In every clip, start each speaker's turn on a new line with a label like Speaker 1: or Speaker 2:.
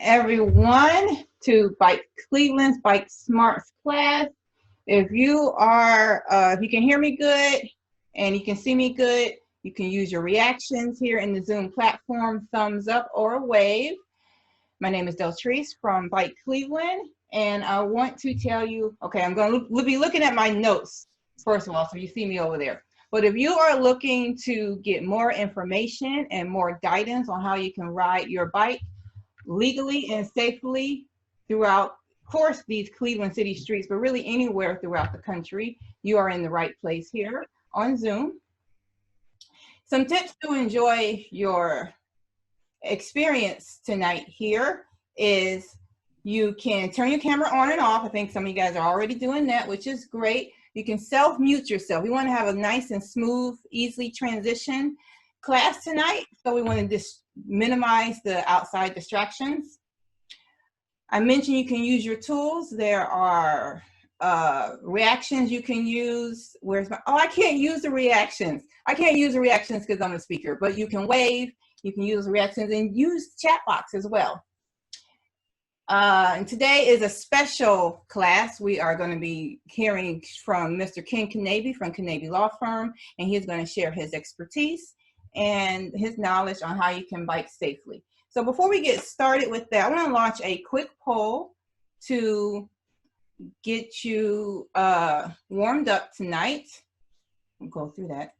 Speaker 1: everyone to Bike Cleveland's Bike Smarts class. If you can hear me good and you can see me good, you can use your reactions here in the Zoom platform, thumbs up or a wave. My name is Deltrice from Bike Cleveland, and I want to tell you, okay, I'm going to be looking at my notes, first of all, so you see me over there. But if you are looking to get more information and more guidance on how you can ride your bike legally and safely throughout, of course, these Cleveland city streets, but really anywhere throughout the country, you are in the right place here on Zoom. Some tips to enjoy your experience tonight here is you can turn your camera on and off. I think some of you guys are already doing that, which is great. You can self-mute yourself. We want to have a nice and smooth, easily transition class tonight, so we want to just minimize the outside distractions. I mentioned you can use your tools. There are reactions you can use. I can't use the reactions. I can't use the reactions because I'm a speaker, but you can wave, you can use reactions, and use chat box as well. And today is a special class. We are going to be hearing from Mr. Ken Knabe from Knabe Law Firm, and he's going to share his expertise and his knowledge on how you can bike safely. So before we get started with that, I want to launch a quick poll to get you warmed up tonight. We'll go through that.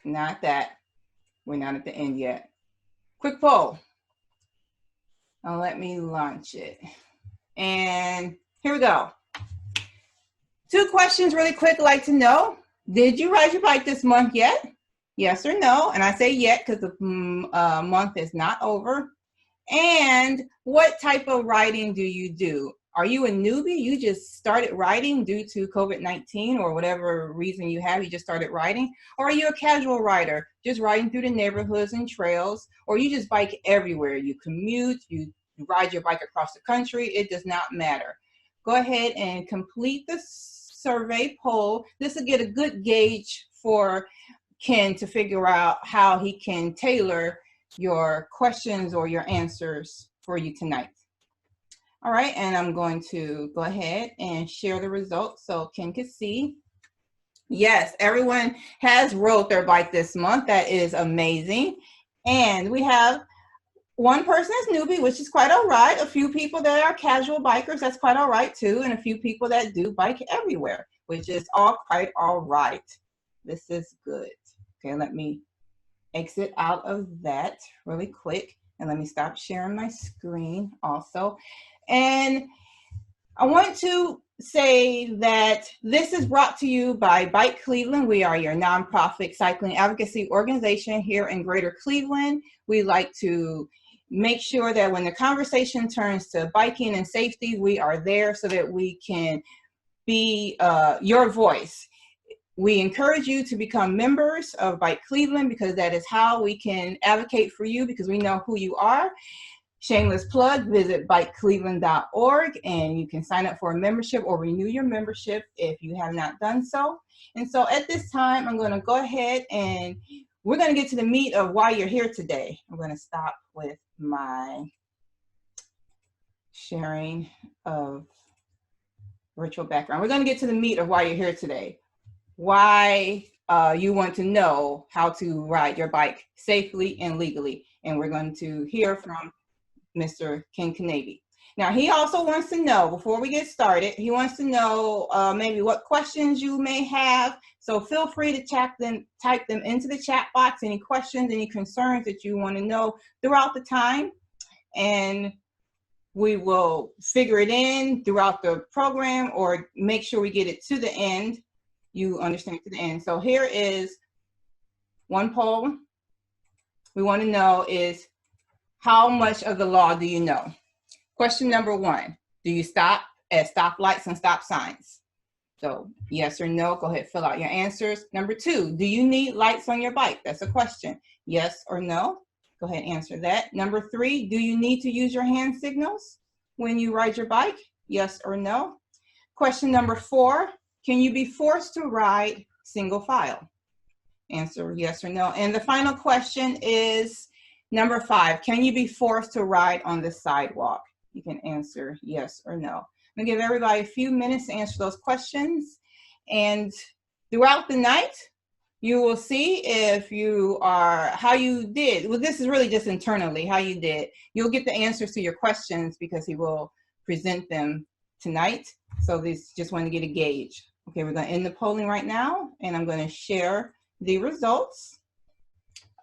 Speaker 1: Not that. We're not at the end yet. Quick poll. Now let me launch it. And here we go. 2 questions really quick I'd like to know. Did you ride your bike this month yet? Yes or no? And I say yet because the month is not over. And what type of riding do you do? Are you a newbie? You just started riding due to COVID-19 or whatever reason you have, you just started riding? Or are you a casual rider, just riding through the neighborhoods and trails? Or you just bike everywhere? You commute, you ride your bike across the country, it does not matter. Go ahead and complete the survey poll. This will get a good gauge for Ken to figure out how he can tailor your questions or your answers for you tonight. All right, and I'm going to go ahead and share the results so Ken can see. Yes, everyone has rode their bike this month. That is amazing. And we have one person is newbie, which is quite all right. A few people that are casual bikers, that's quite all right too. And a few people that do bike everywhere, which is all quite all right. This is good. Okay, let me exit out of that really quick. And let me stop sharing my screen also. And I want to say that this is brought to you by Bike Cleveland. We are your nonprofit cycling advocacy organization here in Greater Cleveland. We like to make sure that when the conversation turns to biking and safety, we are there so that we can be your voice. We encourage you to become members of Bike Cleveland because that is how we can advocate for you, because we know who you are. Shameless plug, visit bikecleveland.org and you can sign up for a membership or renew your membership if you have not done so. And so at this time, I'm going to go ahead and we're going to get to the meat of why you're here today. I'm going to stop with my sharing of virtual background. We're going to get to the meat of why you're here today. Why you want to know how to ride your bike safely and legally. And we're going to hear from Mr. Ken Knabe. Now, he also wants to know, before we get started, he wants to know maybe what questions you may have. So feel free to type them into the chat box, any questions, any concerns that you want to know throughout the time. And we will figure it in throughout the program or make sure we get it to the end. You understand to the end. So here is one poll we want to know is, how much of the law do you know? Question number 1, do you stop at stoplights and stop signs? So yes or no, go ahead, fill out your answers. Number 2, do you need lights on your bike? That's a question. Yes or no? Go ahead and answer that. Number 3, do you need to use your hand signals when you ride your bike? Yes or no? Question number 4, can you be forced to ride single file? Answer yes or no. And the final question is, Number 5, can you be forced to ride on the sidewalk? You can answer yes or no. I'm gonna give everybody a few minutes to answer those questions. And throughout the night, you will see if you are, how you did. Well, this is really just internally, how you did. You'll get the answers to your questions because he will present them tonight. So this, just want to get a gauge. Okay, we're gonna end the polling right now, and I'm gonna share the results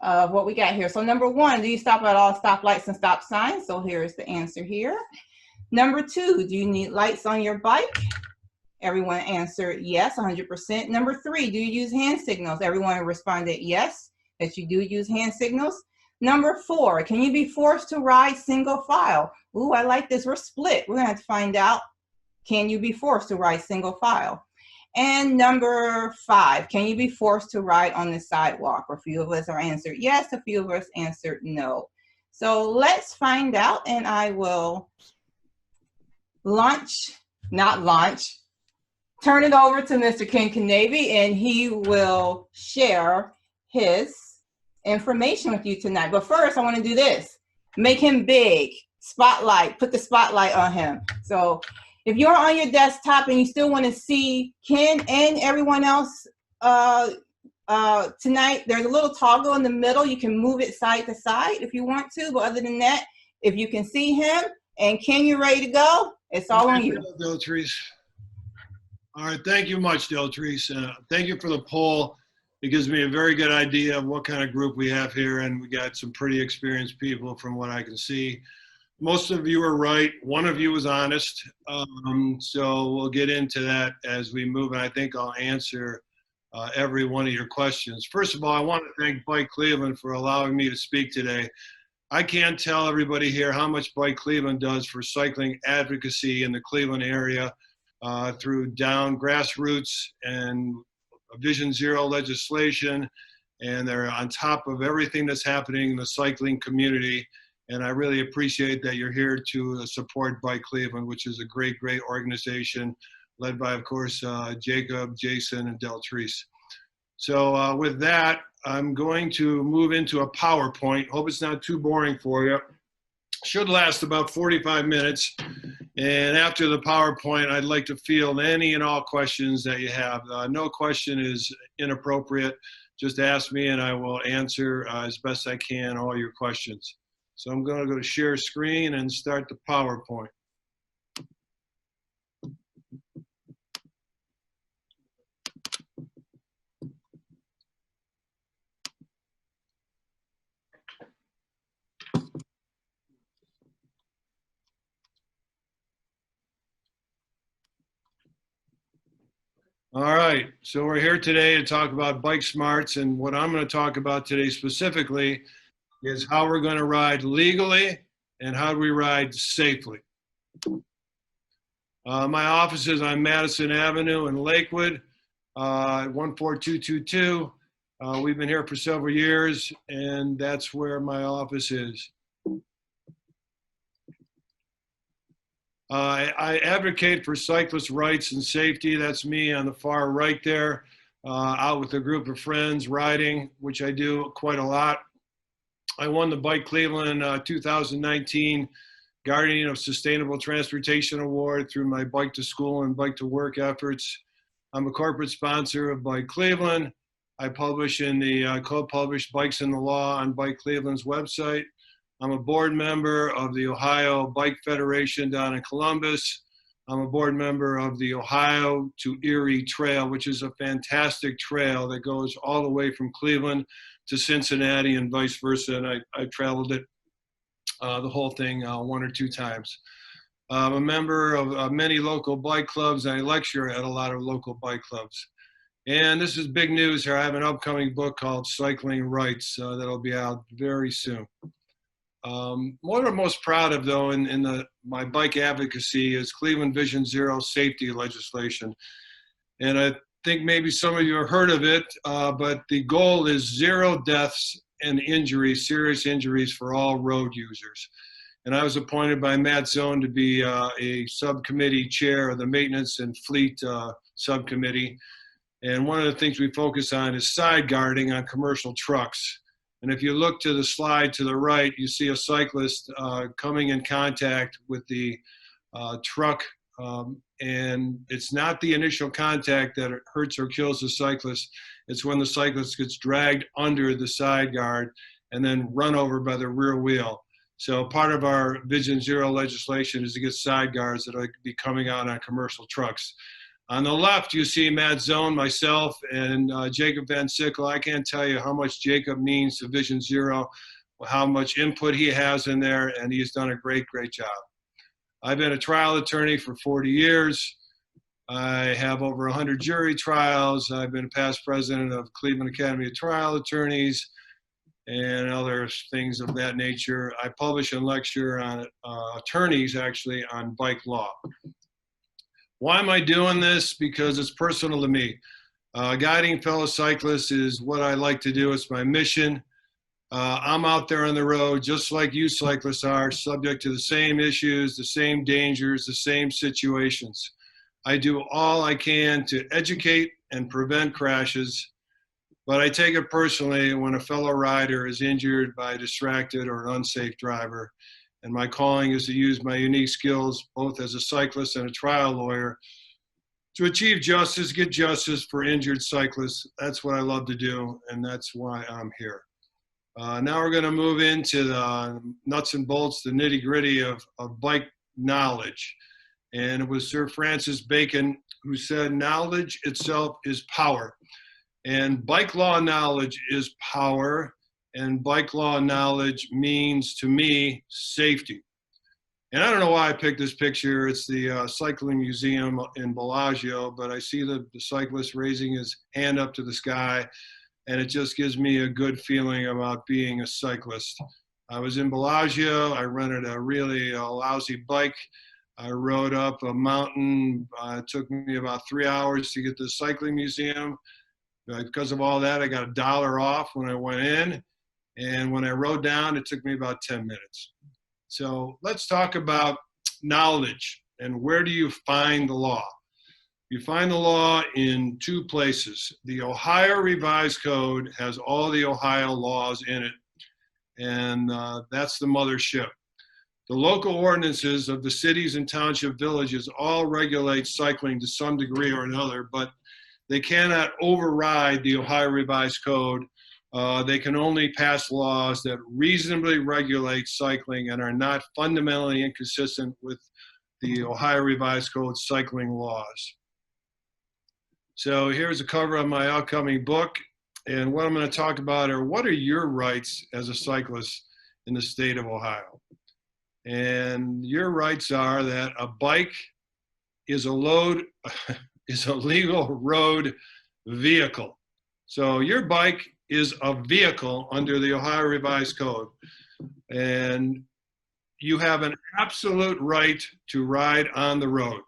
Speaker 1: of what we got here. So number 1, do you stop at all stoplights and stop signs? So here's the answer here. Number 2, do you need lights on your bike? Everyone answered yes, 100%. Number 3, do you use hand signals? Everyone responded yes, that you do use hand signals. Number 4, can you be forced to ride single file? Ooh, I like this, we're split. We're gonna have to find out, can you be forced to ride single file? And number 5, can you be forced to ride on the sidewalk? A few of us are answered yes, a few of us answered no. So let's find out, and I will turn it over to Mr. Ken Knabe, and he will share his information with you tonight. But first, I want to do this. Make him big. Spotlight. Put the spotlight on him. So if you're on your desktop and you still want to see Ken and everyone else tonight, there's a little toggle in the middle. You can move it side to side if you want to. But other than that, if you can see him and Ken, you're ready to go, it's all on you.
Speaker 2: All right, thank you much, Deltrice. Thank you for the poll. It gives me a very good idea of what kind of group we have here, and we got some pretty experienced people from what I can see. Most of you are right. One of you was honest. So we'll get into that as we move, and I think I'll answer every one of your questions. First of all, I want to thank Bike Cleveland for allowing me to speak today. I can't tell everybody here how much Bike Cleveland does for cycling advocacy in the Cleveland area. Through down grassroots and Vision Zero legislation, and they're on top of everything that's happening in the cycling community. And I really appreciate that you're here to support Bike Cleveland, which is a great, great organization led by, of course, Jacob, Jason, and Deltrice. So with that, I'm going to move into a PowerPoint. Hope it's not too boring for you. Should last about 45 minutes. And after the PowerPoint, I'd like to field any and all questions that you have. No question is inappropriate. Just ask me and I will answer as best I can all your questions. So I'm going to go to share screen and start the PowerPoint. All right, so we're here today to talk about bike smarts, and what I'm going to talk about today specifically is how we're going to ride legally and how do we ride safely. My office is on Madison Avenue in Lakewood, 14222. We've been here for several years, and that's where my office is. I advocate for cyclist rights and safety. That's me on the far right there, out with a group of friends riding, which I do quite a lot. I won the Bike Cleveland 2019 Guardian of Sustainable Transportation Award through my Bike to School and Bike to Work efforts. I'm a corporate sponsor of Bike Cleveland. I publish in the co-published Bikes in the Law on Bike Cleveland's website. I'm a board member of the Ohio Bike Federation down in Columbus. I'm a board member of the Ohio to Erie Trail, which is a fantastic trail that goes all the way from Cleveland to Cincinnati and vice versa. And I traveled it, the whole thing, 1 or 2 times. I'm a member of many local bike clubs, and I lecture at a lot of local bike clubs. And this is big news here. I have an upcoming book called Cycling Rights that'll be out very soon. What I'm most proud of, though, in my bike advocacy is Cleveland Vision Zero safety legislation. And I think maybe some of you have heard of it, but the goal is 0 deaths and injuries, serious injuries for all road users. And I was appointed by Matt Zone to be a subcommittee chair of the Maintenance and Fleet Subcommittee. And one of the things we focus on is side guarding on commercial trucks. And if you look to the slide to the right, you see a cyclist coming in contact with the truck. And it's not the initial contact that hurts or kills the cyclist. It's when the cyclist gets dragged under the side guard and then run over by the rear wheel. So part of our Vision Zero legislation is to get side guards that will be coming out on commercial trucks. On the left, you see Matt Zone, myself, and Jacob Van Sickle. I can't tell you how much Jacob means to Vision Zero, how much input he has in there, and he's done a great, great job. I've been a trial attorney for 40 years. I have over 100 jury trials. I've been past president of Cleveland Academy of Trial Attorneys and other things of that nature. I publish and lecture on attorneys, actually, on bike law. Why am I doing this? Because it's personal to me. Guiding fellow cyclists is what I like to do. It's my mission. I'm out there on the road, just like you cyclists are, subject to the same issues, the same dangers, the same situations. I do all I can to educate and prevent crashes, but I take it personally when a fellow rider is injured by a distracted or an unsafe driver. And my calling is to use my unique skills, both as a cyclist and a trial lawyer, to achieve justice, get justice for injured cyclists. That's what I love to do, and that's why I'm here. Now we're going to move into the nuts and bolts, the nitty-gritty of bike knowledge. And it was Sir Francis Bacon who said, knowledge itself is power. And bike law knowledge is power. And bike law knowledge means, to me, safety. And I don't know why I picked this picture. It's the Cycling Museum in Bellagio, but I see the cyclist raising his hand up to the sky, and it just gives me a good feeling about being a cyclist. I was in Bellagio. I rented a really lousy bike. I rode up a mountain. It took me about 3 hours to get to the Cycling Museum. Because of all that, I got $1 off when I went in. And when I rode down, it took me about 10 minutes. So let's talk about knowledge and where do you find the law? You find the law in two places. The Ohio Revised Code has all the Ohio laws in it, and that's the mothership. The local ordinances of the cities and township villages all regulate cycling to some degree or another, but they cannot override the Ohio Revised Code. They can only pass laws that reasonably regulate cycling and are not fundamentally inconsistent with the Ohio Revised Code cycling laws. So here's a cover of my upcoming book. And what I'm going to talk about are what are your rights as a cyclist in the state of Ohio? And your rights are that a bike is a legal road vehicle. So your bike is a vehicle under the Ohio Revised Code. And you have an absolute right to ride on the road.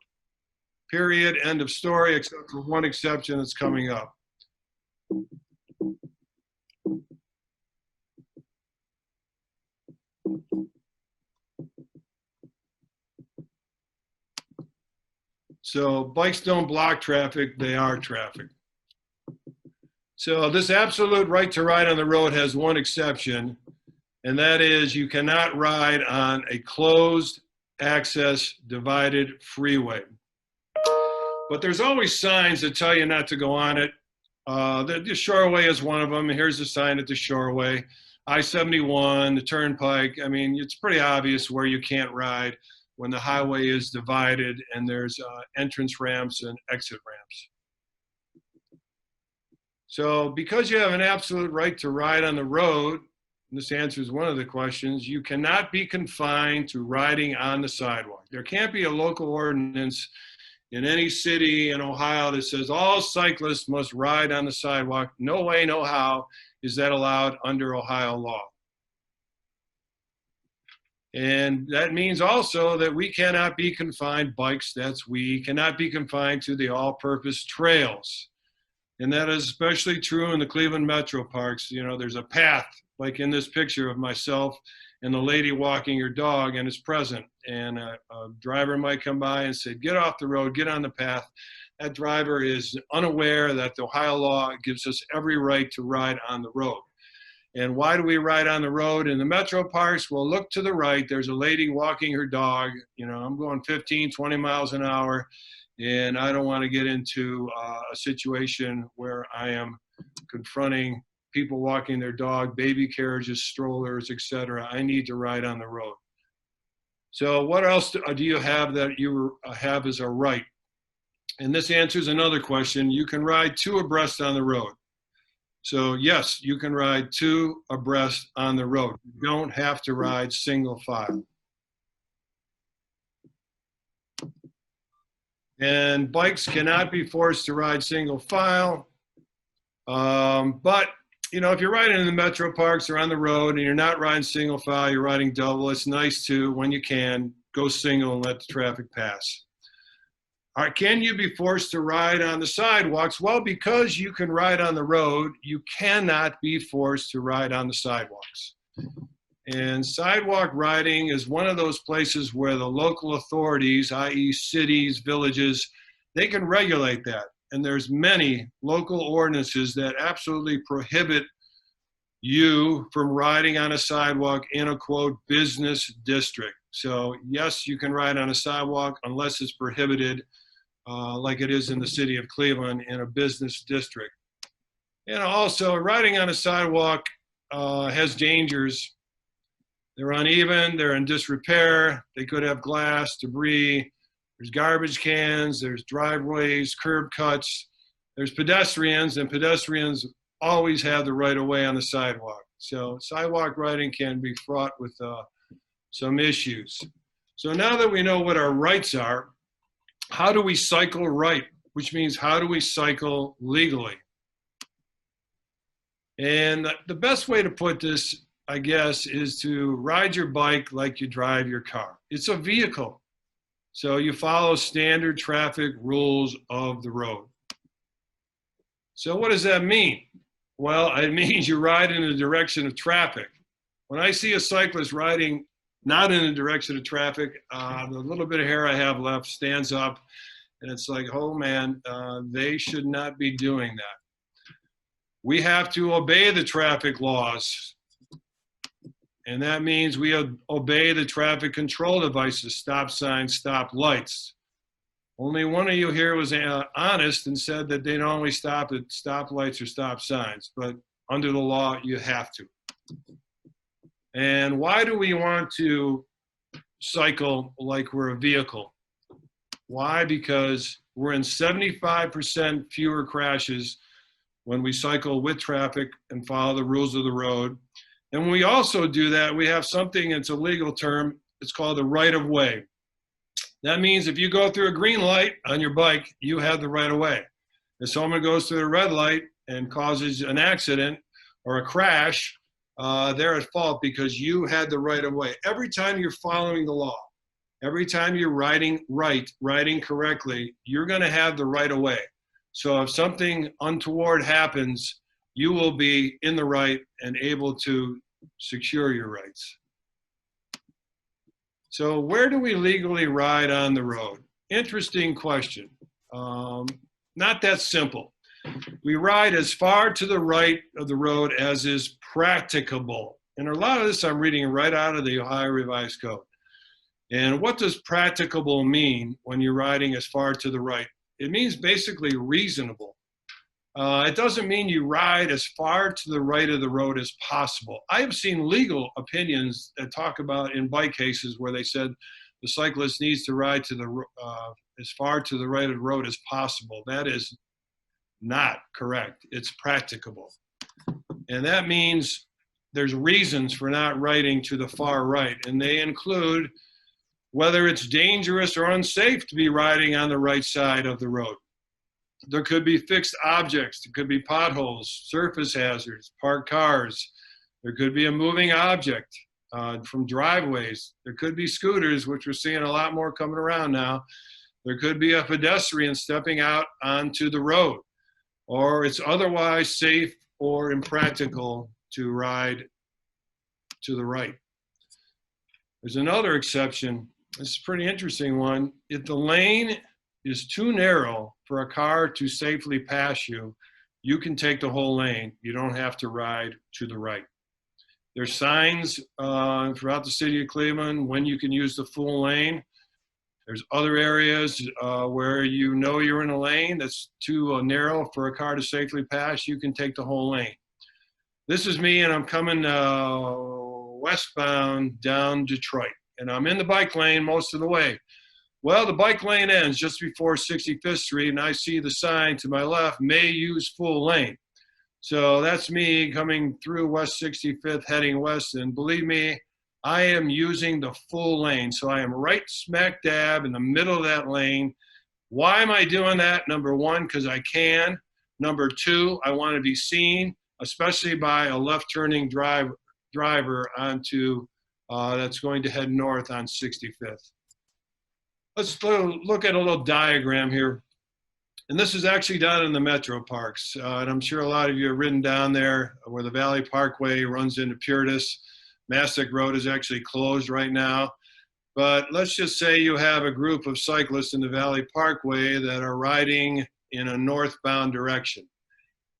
Speaker 2: Period, end of story, except for one exception that's coming up. So bikes don't block traffic, they are traffic. So this absolute right to ride on the road has one exception, and that is you cannot ride on a closed access divided freeway. But there's always signs that tell you not to go on it. The Shoreway is one of them. Here's a sign at the Shoreway. I-71, the Turnpike. I mean, it's pretty obvious where you can't ride when the highway is divided and there's entrance ramps and exit ramps. So because you have an absolute right to ride on the road, and this answers one of the questions, you cannot be confined to riding on the sidewalk. There can't be a local ordinance in any city in Ohio that says all cyclists must ride on the sidewalk. No way, no how is that allowed under Ohio law. And that means also that we cannot be confined, bikes, that's we, cannot be confined to the all-purpose trails. And that is especially true in the Cleveland metro parks. You know, there's a path, like in this picture of myself and the lady walking her dog, and it's present. And a driver might come by and say, get off the road, get on the path. That driver is unaware that the Ohio law gives us every right to ride on the road. And why do we ride on the road? In the metro parks, well, look to the right. There's a lady walking her dog. You know, I'm going 15, 20 miles an hour, and I don't want to get into a situation where I am confronting people walking their dog, baby carriages, strollers, etc. I need to ride on the road. So what else do you have that you have as a right? And this answers another question. You can ride two abreast on the road. So yes, you can ride two abreast on the road. You don't have to ride single file. And bikes cannot be forced to ride single file. But you know, if you're riding in the metro parks or on the road and you're not riding single file, you're riding double, it's nice to, when you can, go single and let the traffic pass. All right, can you be forced to ride on the sidewalks? Well, because you can ride on the road, you cannot be forced to ride on the sidewalks. And sidewalk riding is one of those places where the local authorities, i.e. cities, villages, they can regulate that. And there's many local ordinances that absolutely prohibit you from riding on a sidewalk in a, quote, business district. So yes, you can ride on a sidewalk unless it's prohibited, like it is in the city of Cleveland in a business district. And also, riding on a sidewalk has dangers. They're uneven, they're in disrepair, they could have glass, debris, there's garbage cans, there's driveways, curb cuts, there's pedestrians, and pedestrians always have the right of way on the sidewalk. So sidewalk riding can be fraught with some issues. So now that we know what our rights are, how do we cycle right? Which means how do we cycle legally? And the best way to put this, I guess, is to ride your bike like you drive your car. It's a vehicle. So you follow standard traffic rules of the road. So what does that mean? Well, it means you ride in the direction of traffic. When I see a cyclist riding not in the direction of traffic, the little bit of hair I have left stands up, and it's like, oh man, they should not be doing that. We have to obey the traffic laws. And that means we obey the traffic control devices, stop signs, stop lights. Only one of you here was honest and said that they don't only stop at stop lights or stop signs, but under the law, you have to. And why do we want to cycle like we're a vehicle? Why? Because we're in 75% fewer crashes when we cycle with traffic and follow the rules of the road. And when we also do that, we have something, it's a legal term, it's called the right of way. That means if you go through a green light on your bike, you have the right of way. If someone goes through a red light and causes an accident or a crash, they're at fault because you had the right of way. Every time you're following the law, every time you're riding right, riding correctly, you're gonna have the right of way. So if something untoward happens, you will be in the right and able to secure your rights. So where do we legally ride on the road? Interesting question. Not that simple. We ride as far to the right of the road as is practicable. And a lot of this I'm reading right out of the Ohio Revised Code. And what does practicable mean when you're riding as far to the right? It means basically reasonable. It doesn't mean you ride as far to the right of the road as possible. I have seen legal opinions that talk about in bike cases where they said the cyclist needs to ride to the as far to the right of the road as possible. That is not correct. It's practicable. And that means there's reasons for not riding to the far right, and they include whether it's dangerous or unsafe to be riding on the right side of the road. There could be fixed objects, there could be potholes, surface hazards, parked cars. There could be a moving object from driveways. There could be scooters, which we're seeing a lot more coming around now. There could be a pedestrian stepping out onto the road, or it's otherwise safe or impractical to ride to the right. There's another exception. This is a pretty interesting one. If the lane is too narrow for a car to safely pass you, you can take the whole lane. You don't have to ride to the right. There's signs throughout the city of Cleveland when you can use the full lane. There's other areas where you know you're in a lane that's too narrow for a car to safely pass. You can take the whole lane. This is me, and I'm coming westbound down Detroit, and I'm in the bike lane most of the way. Well, the bike lane ends just before 65th Street, and I see the sign to my left, may use full lane. So that's me coming through West 65th, heading west, and believe me, I am using the full lane. So I am right smack dab in the middle of that lane. Why am I doing that? Number one, because I can. Number two, I want to be seen, especially by a left-turning driver onto that's going to head north on 65th. Let's look at a little diagram here. And this is actually down in the metro parks. And I'm sure a lot of you have ridden down there where the Valley Parkway runs into Purtis. Massac Road is actually closed right now. But let's just say you have a group of cyclists in the Valley Parkway that are riding in a northbound direction.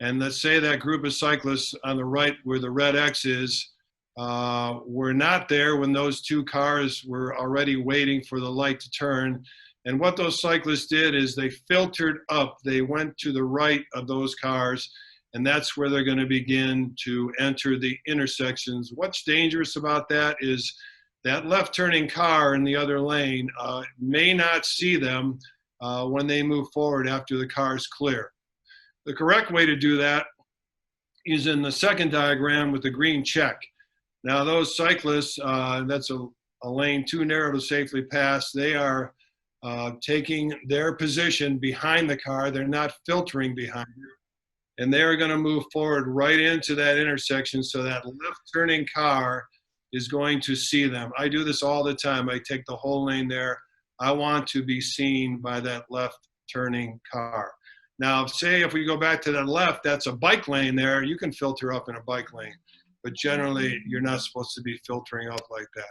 Speaker 2: And let's say that group of cyclists on the right where the red X is were not there when those two cars were already waiting for the light to turn. And what those cyclists did is they filtered up. They went to the right of those cars, and that's where they're going to begin to enter the intersections. What's dangerous about that is that left-turning car in the other lane may not see them when they move forward after the car is clear. The correct way to do that is in the second diagram with the green check. Now those cyclists, that's a lane too narrow to safely pass. They are taking their position behind the car. They're not filtering behind you. And they're going to move forward right into that intersection so that left-turning car is going to see them. I do this all the time. I take the whole lane there. I want to be seen by that left-turning car. Now, say if we go back to the left, that's a bike lane there. You can filter up in a bike lane. But generally, you're not supposed to be filtering up like that.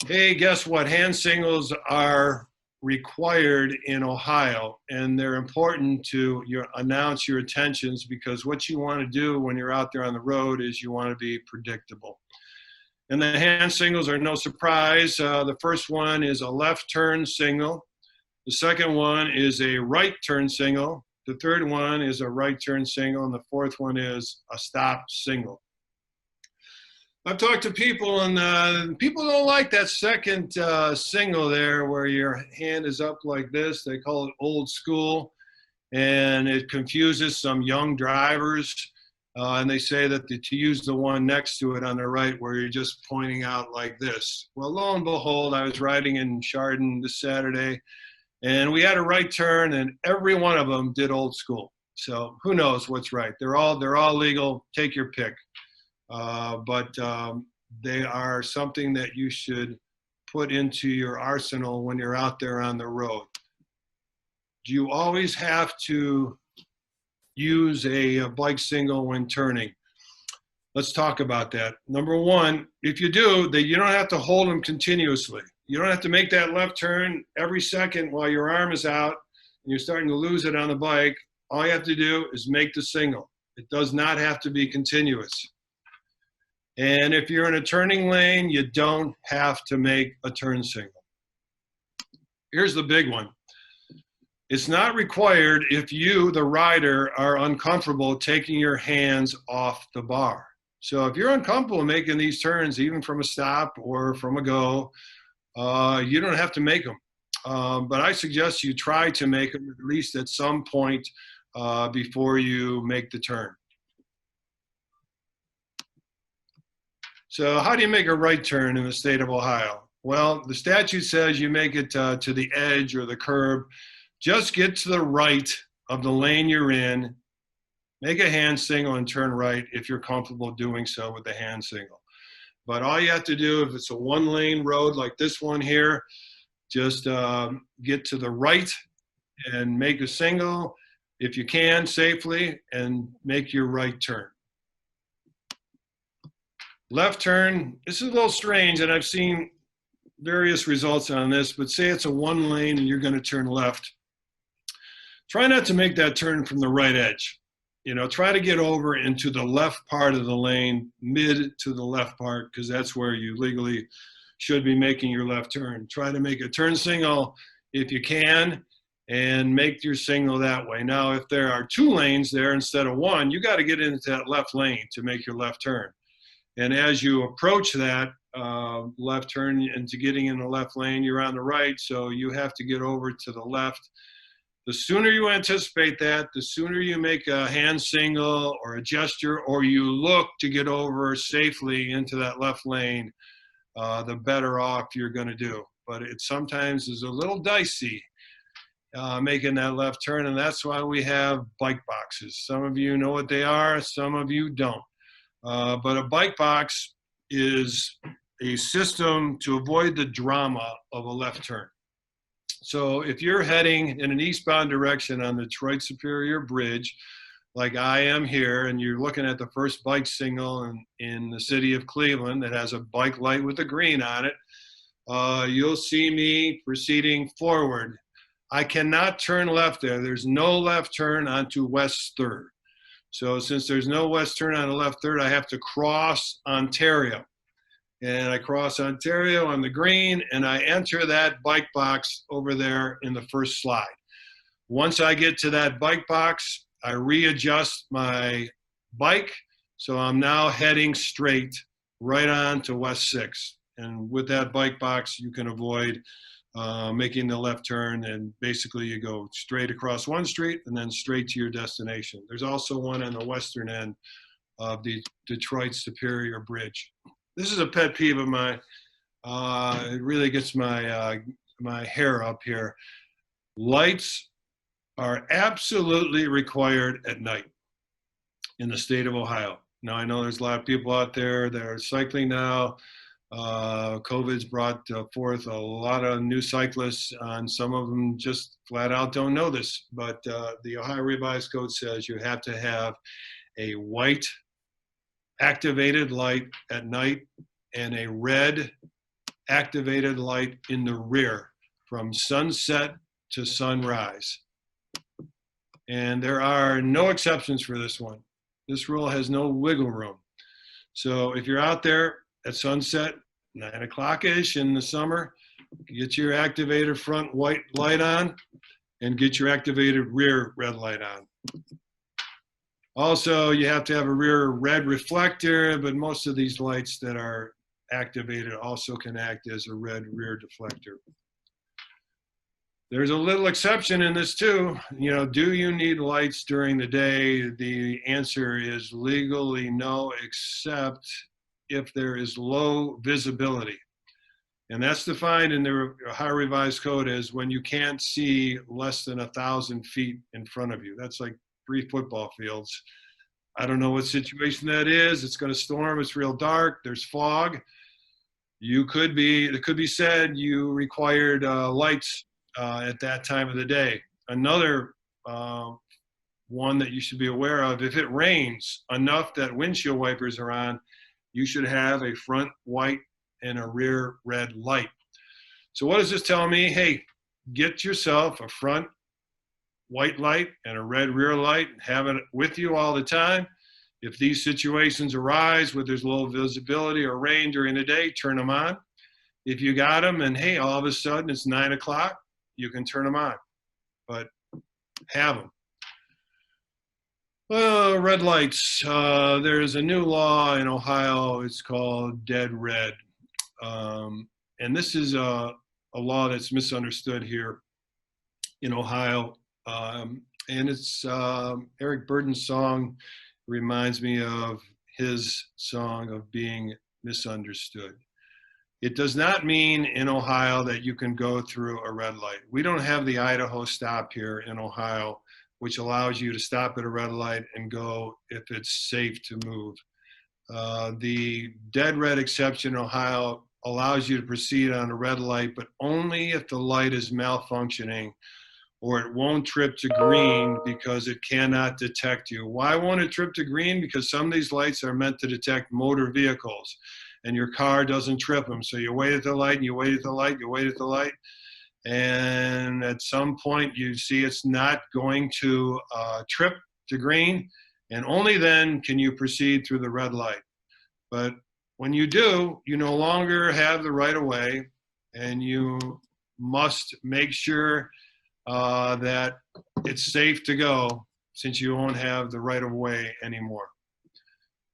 Speaker 2: Hey, guess what? Hand signals are required in Ohio, and they're important to announce your intentions, because what you want to do when you're out there on the road is you want to be predictable. And the hand signals are no surprise. The first one is a left turn signal. The second one is a right turn signal. The third one is a right turn signal, and the fourth one is a stop signal. I've talked to people, and people don't like that second signal there where your hand is up like this. They call it old school, and it confuses some young drivers. And they say that to use the one next to it on the right where you're just pointing out like this. Well, lo and behold, I was riding in Chardon this Saturday, and we had a right turn, and every one of them did old school. So who knows what's right? They're all legal. Take your pick. But they are something that you should put into your arsenal when you're out there on the road. Do you always have to use a bike signal when turning? Let's talk about that. Number one, if you do, you don't have to hold them continuously. You don't have to make that left turn every second while your arm is out and you're starting to lose it on the bike. All you have to do is make the signal. It does not have to be continuous. And if you're in a turning lane, you don't have to make a turn signal. Here's the big one. It's not required if you, the rider, are uncomfortable taking your hands off the bar. So if you're uncomfortable making these turns, even from a stop or from a go, you don't have to make them. But I suggest you try to make them at least at some point before you make the turn. So how do you make a right turn in the state of Ohio? Well, the statute says you make it to the edge or the curb. Just get to the right of the lane you're in, make a hand signal and turn right if you're comfortable doing so with the hand signal. But all you have to do, if it's a one-lane road like this one here, just get to the right and make a signal, if you can, safely, and make your right turn. Left turn, this is a little strange, and I've seen various results on this, but say it's a one lane and you're going to turn left. Try not to make that turn from the right edge. you know, try to get over into the left part of the lane, mid to the left part, because that's where you legally should be making your left turn. Try to make a turn signal if you can, and make your signal that way. Now, if there are 2 lanes there instead of 1, you got to get into that left lane to make your left turn. And as you approach that left turn into getting in the left lane, you're on the right, so you have to get over to the left. The sooner you anticipate that, the sooner you make a hand signal or a gesture, or you look to get over safely into that left lane, the better off you're going to do. But it sometimes is a little dicey making that left turn, and that's why we have bike boxes. Some of you know what they are, some of you don't. But a bike box is a system to avoid the drama of a left turn. So if you're heading in an eastbound direction on the Detroit Superior Bridge, like I am here, and you're looking at the first bike signal in the city of Cleveland that has a bike light with a green on it, you'll see me proceeding forward. I cannot turn left there. There's no left turn onto West 3rd. So since there's no west turn on the left 3rd, I have to cross Ontario. And I cross Ontario on the green, and I enter that bike box over there in the first slide. Once I get to that bike box, I readjust my bike, so I'm now heading straight right on to West 6. And with that bike box, you can avoid making the left turn, and basically you go straight across one street and then straight to your destination. There's also one on the western end of the Detroit Superior Bridge. This is a pet peeve of mine. It really gets my my hair up here. Lights are absolutely required at night in the state of Ohio. Now, I know there's a lot of people out there that are cycling now. COVID's brought forth a lot of new cyclists, and some of them just flat out don't know this. But the Ohio Revised Code says you have to have a white activated light at night and a red activated light in the rear from sunset to sunrise. And there are no exceptions for this one. This rule has no wiggle room. So if you're out there at sunset, 9 o'clock-ish in the summer, get your activated front white light on and get your activated rear red light on. Also, you have to have a rear red reflector, but most of these lights that are activated also can act as a red rear deflector. There's a little exception in this too. You know, do you need lights during the day? The answer is legally no, except if there is low visibility. And that's defined in the Ohio Revised Code as when you can't see less than 1,000 feet in front of you. That's like 3 football fields. I don't know what situation that is. It's going to storm. It's real dark. There's fog. It could be said you required lights at that time of the day. Another one that you should be aware of, if it rains enough that windshield wipers are on, you should have a front white and a rear red light. So what does this tell me? Hey, get yourself a front white light and a red rear light, have it with you all the time. If these situations arise where there's low visibility or rain during the day, turn them on. If you got them and hey, all of a sudden it's 9 o'clock, you can turn them on, but have them. Red lights. There's a new law in Ohio. It's called dead red. And this is a law that's misunderstood here in Ohio. And it's Eric Burden's song reminds me of his song of being misunderstood. It does not mean in Ohio that you can go through a red light. We don't have the Idaho stop here in Ohio, which allows you to stop at a red light and go if it's safe to move. The dead red exception in Ohio allows you to proceed on a red light, but only if the light is malfunctioning or it won't trip to green because it cannot detect you. Why won't it trip to green? Because some of these lights are meant to detect motor vehicles and your car doesn't trip them. So you wait at the light and you wait at the light, you wait at the light. And at some point you see it's not going to trip to green And only then can you proceed through the red light. But when you do, you no longer have the right of way, and you must make sure that it's safe to go, since you won't have the right of way anymore.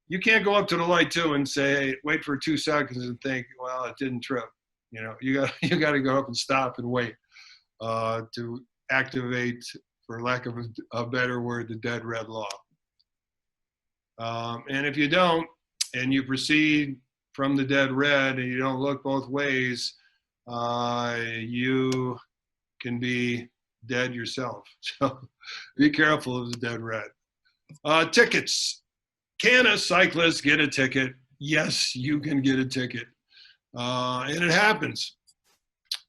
Speaker 2: You can't go up to the light too and say, wait for 2 seconds and think, well, it didn't trip. You know, you got to go up and stop and wait to activate, for lack of a better word, the dead red law. And if you don't, and you proceed from the dead red and you don't look both ways, you can be dead yourself. So be careful of the dead red. Tickets. Can a cyclist get a ticket? Yes, you can get a ticket. And it happens.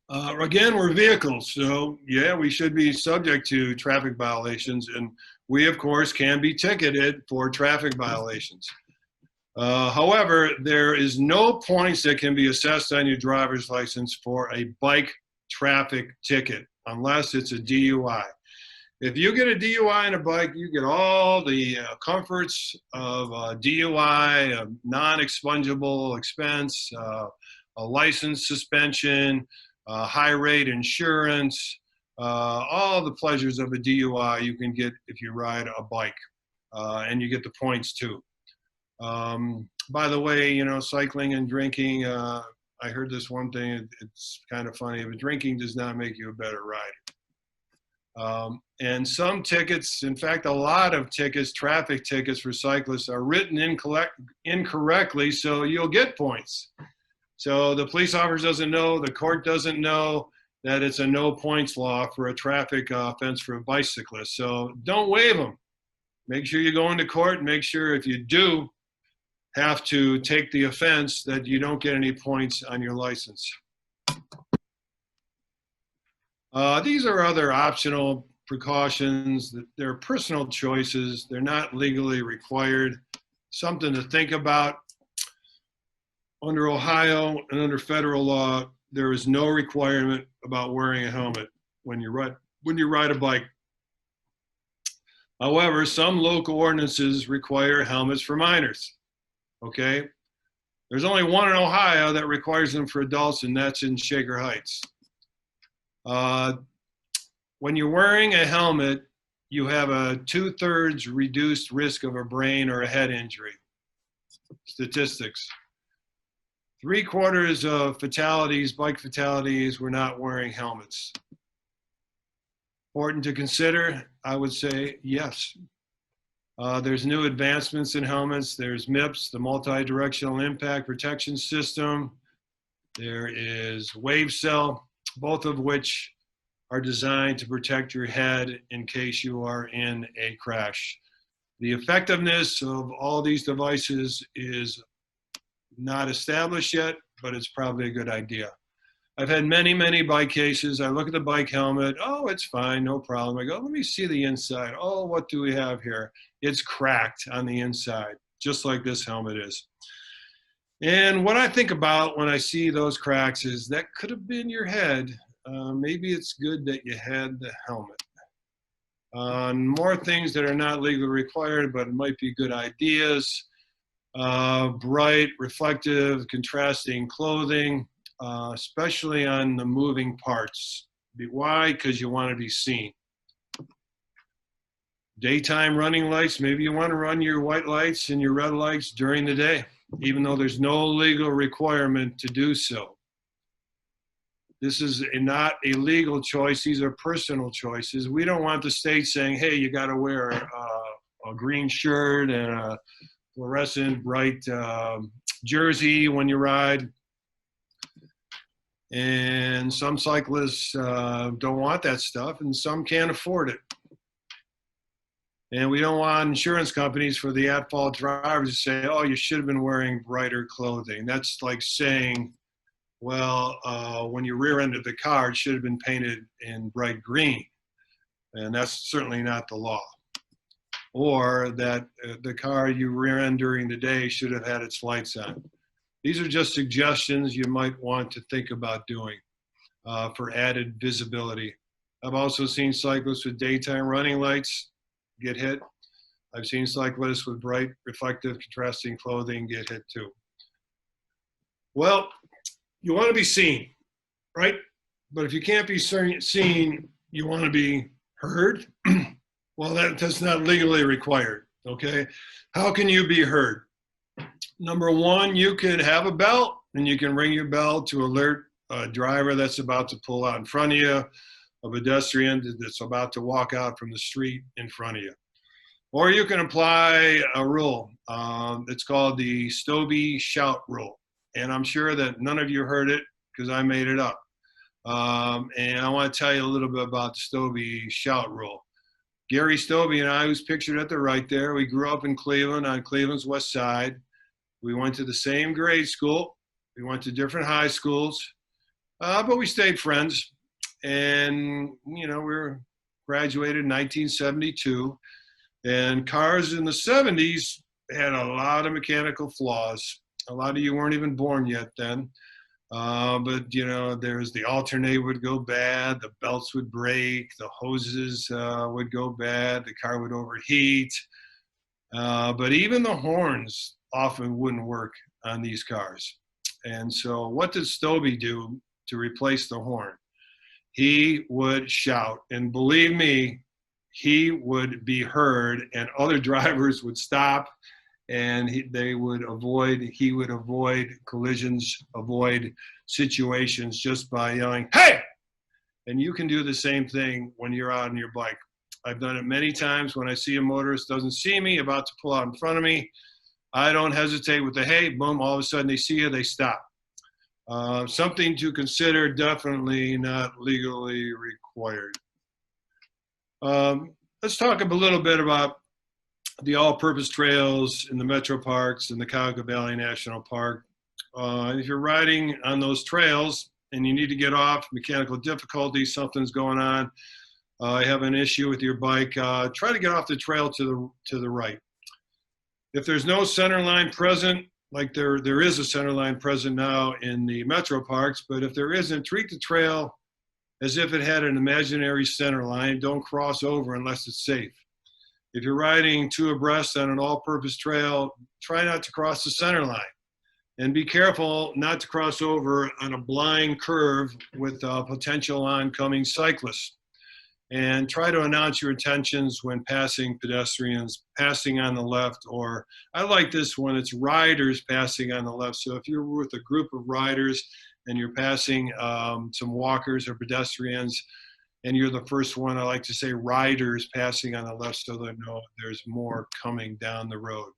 Speaker 2: Again, we're vehicles, so yeah, we should be subject to traffic violations, and we, of course, can be ticketed for traffic violations. However, there is no points that can be assessed on your driver's license for a bike traffic ticket, unless it's a DUI. If you get a DUI on a bike, you get all the comforts of a DUI, a non-expungible expense, a license suspension, high rate insurance, all the pleasures of a DUI you can get if you ride a bike, and you get the points too. By the way, you know, cycling and drinking, I heard this one thing, it's kind of funny, but drinking does not make you a better rider. And some tickets, in fact, a lot of tickets, traffic tickets for cyclists are written incorrectly, so you'll get points. So the police officer doesn't know, the court doesn't know that it's a no points law for a traffic offense for a bicyclist. So don't waive them. Make sure you go into court and make sure if you do have to take the offense that you don't get any points on your license. These are other optional precautions. They're personal choices. They're not legally required. Something to think about. Under Ohio and under federal law, there is no requirement about wearing a helmet when you ride a bike. However, some local ordinances require helmets for minors. Okay? There's only one in Ohio that requires them for adults, and that's in Shaker Heights. When you're wearing a helmet, you have a 2/3 reduced risk of a brain or a head injury. Statistics. 3/4 of fatalities, bike fatalities, were not wearing helmets. Important to consider, I would say yes. There's new advancements in helmets. There's MIPS, the multi-directional impact protection system. There is Wave Cell, both of which are designed to protect your head in case you are in a crash. The effectiveness of all these devices is not established yet, but it's probably a good idea. I've had many, many bike cases. I look at the bike helmet. Oh, it's fine, no problem. I go, let me see the inside. Oh, what do we have here? It's cracked on the inside, just like this helmet is. And what I think about when I see those cracks is that could have been your head. Maybe it's good that you had the helmet. More things that are not legally required, but it might be good ideas. Bright, reflective, contrasting clothing, especially on the moving parts. Why? Because you want to be seen. Daytime running lights, maybe you want to run your white lights and your red lights during the day, even though there's no legal requirement to do so. This is not a legal choice. These are personal choices. We don't want the state saying, hey, you got to wear a green shirt and a fluorescent bright jersey when you ride. And some cyclists don't want that stuff, and some can't afford it. And we don't want insurance companies for the at-fault drivers to say, oh, you should have been wearing brighter clothing. That's like saying, well, when you rear-ended the car, it should have been painted in bright green. And that's certainly not the law. Or that the car you rear-end during the day should have had its lights on. These are just suggestions you might want to think about doing for added visibility. I've also seen cyclists with daytime running lights get hit. I've seen cyclists with bright, reflective, contrasting clothing get hit too. Well, you want to be seen, right? But if you can't be seen, you want to be heard. Well, that's not legally required, okay? How can you be heard? Number one, you could have a bell, and you can ring your bell to alert a driver that's about to pull out in front of you, a pedestrian that's about to walk out from the street in front of you. Or you can apply a rule. It's called the Knabe shout rule. And I'm sure that none of you heard it because I made it up. And I want to tell you a little bit about the Knabe shout rule. Gary Knabe and I, who's pictured at the right there, we grew up in Cleveland on Cleveland's west side. We went to the same grade school. We went to different high schools, but we stayed friends. And, you know, we were graduated in 1972. And cars in the 70s had a lot of mechanical flaws. A lot of you weren't even born yet then. But, you know, there's the alternator would go bad, the belts would break, the hoses would go bad, the car would overheat. But even the horns often wouldn't work on these cars. And so what did Knabe do to replace the horn? He would shout, and believe me, he would be heard, and other drivers would stop, and he would avoid collisions, avoid situations just by yelling, "Hey!" And you can do the same thing when you're out on your bike. I've done it many times when I see a motorist doesn't see me, about to pull out in front of me. I don't hesitate with the hey, boom, all of a sudden they see you, they stop. Something to consider, definitely not legally required. Let's talk a little bit about the all-purpose trails in the metro parks and the Cuyahoga Valley National Park. If you're riding on those trails and you need to get off, mechanical difficulty, something's going on, you have an issue with your bike, try to get off the trail to the right. If there's no center line present, like there is a center line present now in the metro parks, but if there isn't, treat the trail as if it had an imaginary center line. Don't cross over unless it's safe. If you're riding two abreast on an all-purpose trail, try not to cross the center line. And be careful not to cross over on a blind curve with potential oncoming cyclists. And try to announce your intentions when passing pedestrians, passing on the left, or I like this one, it's riders passing on the left. So if you're with a group of riders and you're passing some walkers or pedestrians, and you're the first one, I like to say riders passing on the left so they know there's more coming down the road.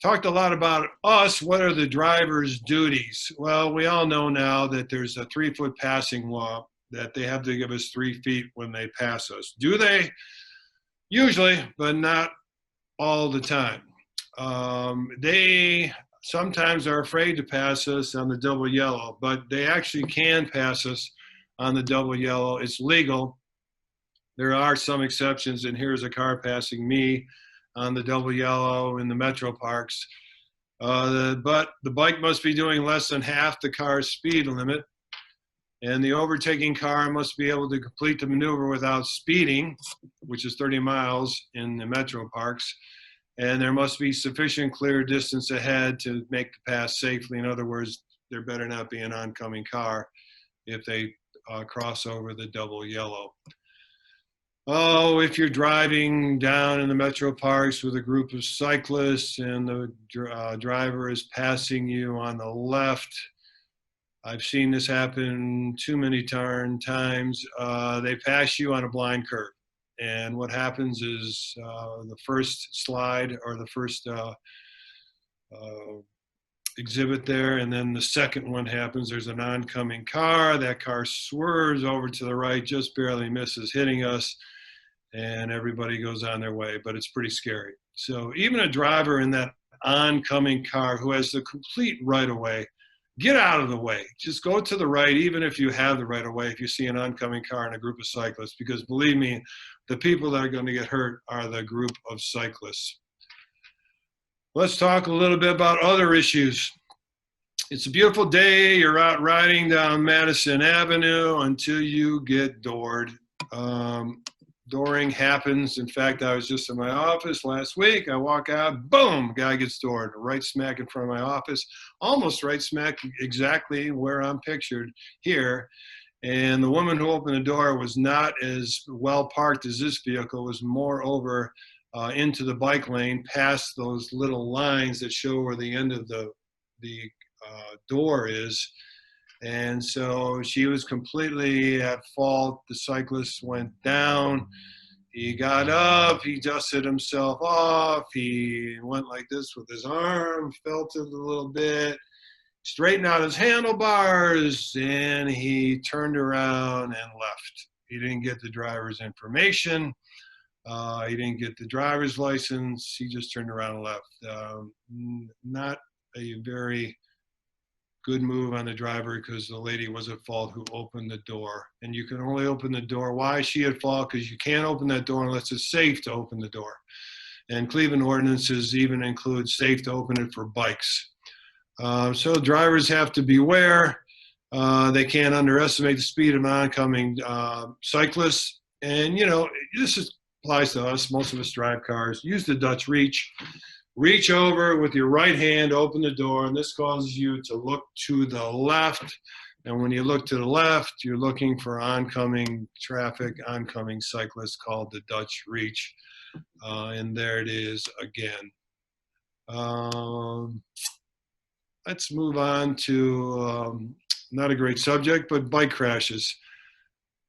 Speaker 2: Talked a lot about us. What are the driver's duties? Well, we all know now that there's a 3-foot passing law, that they have to give us 3 feet when they pass us. Do they? Usually, but not all the time. They sometimes are afraid to pass us on the double yellow, but they actually can pass us on the double yellow. It's legal. There are some exceptions, and here's a car passing me on the double yellow in the metro parks. But the bike must be doing less than half the car's speed limit. And the overtaking car must be able to complete the maneuver without speeding, which is 30 miles in the metro parks. And there must be sufficient clear distance ahead to make the pass safely. In other words, there better not be an oncoming car if they cross over the double yellow. Oh, if you're driving down in the metro parks with a group of cyclists and the driver is passing you on the left, I've seen this happen too many times. They pass you on a blind curve. And what happens is the first slide or the first exhibit there, and then the second one happens. There's an oncoming car. That car swerves over to the right, just barely misses hitting us, and everybody goes on their way. But it's pretty scary. So even a driver in that oncoming car who has the complete right-of-way, get out of the way. Just go to the right, even if you have the right-of-way, if you see an oncoming car and a group of cyclists, because believe me, the people that are going to get hurt are the group of cyclists. Let's talk a little bit about other issues. It's a beautiful day. You're out riding down Madison Avenue until you get doored. Dooring happens. In fact, I was just in my office last week. I walk out, boom, guy gets doored right smack in front of my office, almost right smack exactly where I'm pictured here. And the woman who opened the door was not as well parked as this vehicle, was more over into the bike lane, past those little lines that show where the end of the door is. And so she was completely at fault. The cyclist went down. He got up, he dusted himself off. He went like this with his arm, felt it a little bit, straightened out his handlebars, and he turned around and left. He didn't get the driver's information. He didn't get the driver's license. He just turned around and left. Not a very good move on the driver, because the lady was at fault who opened the door. And you can only open the door. Why is she at fault? Because you can't open that door unless it's safe to open the door. And Cleveland ordinances even include safe to open it for bikes. So drivers have to beware. They can't underestimate the speed of oncoming cyclists. And, you know, this applies to us. Most of us drive cars. Use the Dutch reach. Reach over with your right hand, open the door, and this causes you to look to the left. And when you look to the left, you're looking for oncoming traffic, oncoming cyclists, called the Dutch reach. And there it is again. Let's move on to not a great subject, but bike crashes.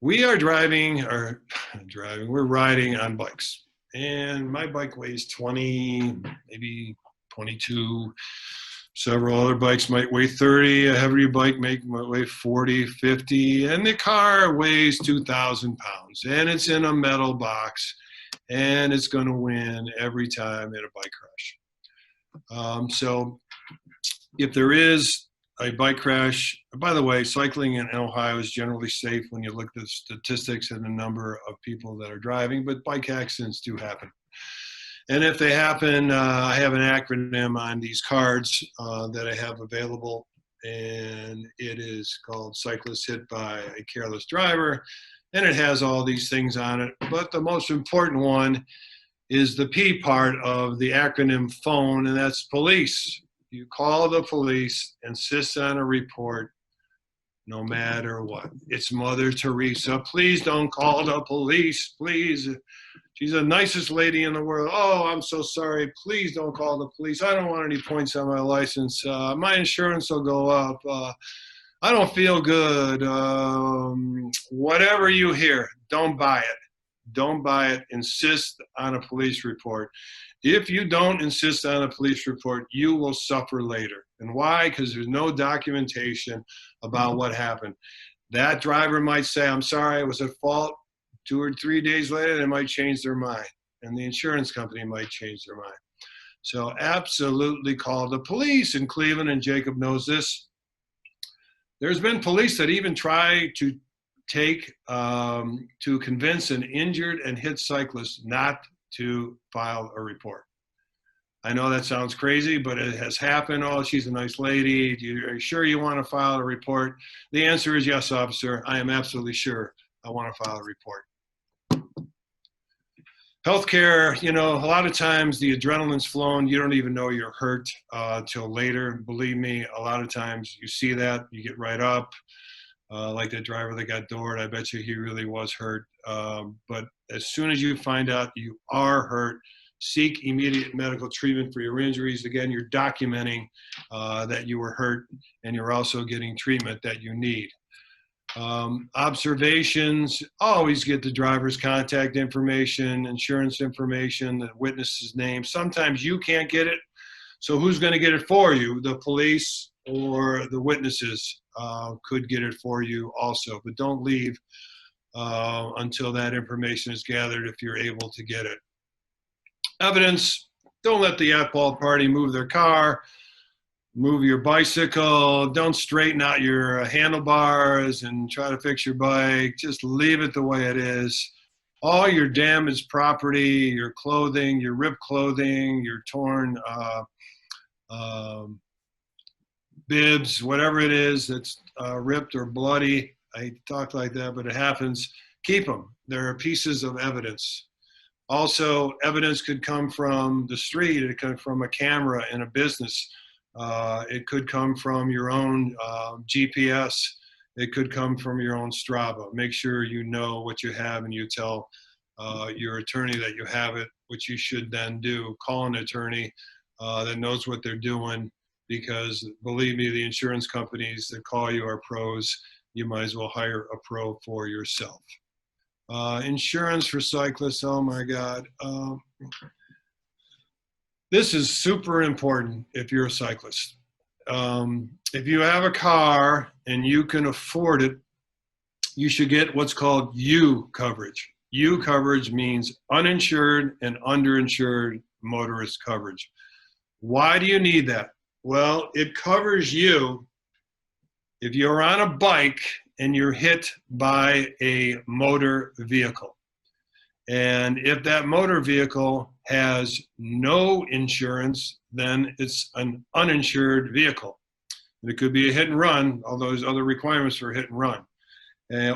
Speaker 2: We're riding on bikes. And my bike weighs 20, maybe 22. Several other bikes might weigh 30. A heavier bike might weigh 40, 50. And the car weighs 2,000 pounds. And it's in a metal box. And it's going to win every time in a bike crash. So if there is a bike crash, by the way, cycling in Ohio is generally safe when you look at the statistics and the number of people that are driving, but bike accidents do happen. And if they happen, I have an acronym on these cards that I have available, and it is called Cyclist Hit by a Careless Driver, and it has all these things on it. But the most important one is the P part of the acronym phone, and that's police. You call the police, insist on a report, no matter what. It's Mother Teresa. Please don't call the police, please. She's the nicest lady in the world. Oh, I'm so sorry. Please don't call the police. I don't want any points on my license. My insurance will go up. I don't feel good. Whatever you hear, don't buy it. Don't buy it. Insist on a police report. If you don't insist on a police report, you will suffer later. And why? Because there's no documentation about what happened. That driver might say, I'm sorry, I was at fault. 2 or 3 days later, they might change their mind. And the insurance company might change their mind. So absolutely call the police in Cleveland, and Jacob knows this. There's been police that even try to convince an injured and hit cyclist not to file a report. I know that sounds crazy, but it has happened. Oh, she's a nice lady. Are you sure you want to file a report? The answer is yes, officer. I am absolutely sure I want to file a report. Healthcare, you know, a lot of times the adrenaline's flown. You don't even know you're hurt till later. Believe me, a lot of times you see that, you get right up. Like that driver that got doored, I bet you he really was hurt. But as soon as you find out you are hurt, seek immediate medical treatment for your injuries. Again, you're documenting that you were hurt, and you're also getting treatment that you need. Observations, always get the driver's contact information, insurance information, the witness's name. Sometimes you can't get it, so who's going to get it for you? The police or the witnesses could get it for you also, but don't leave until that information is gathered if you're able to get it. Evidence, don't let the at-fault party move their car, move your bicycle, don't straighten out your handlebars and try to fix your bike. Just leave it the way it is. All your damaged property, your clothing, your ripped clothing, your torn bibs, whatever it is that's ripped or bloody. I talk like that, but it happens. keep them. They're pieces of evidence. Also, evidence could come from the street. It could come from a camera in a business. It could come from your own GPS. It could come from your own Strava. Make sure you know what you have and you tell your attorney that you have it, which you should then do. Call an attorney that knows what they're doing, because believe me, the insurance companies that call you are pros. You might as well hire a pro for yourself. Insurance for cyclists, oh my God. This is super important if you're a cyclist. If you have a car and you can afford it, you should get what's called U coverage. U coverage means uninsured and underinsured motorist coverage. Why do you need that? Well, it covers you if you're on a bike and you're hit by a motor vehicle. And if that motor vehicle has no insurance, then it's an uninsured vehicle. And it could be a hit and run, all those other requirements for hit and run.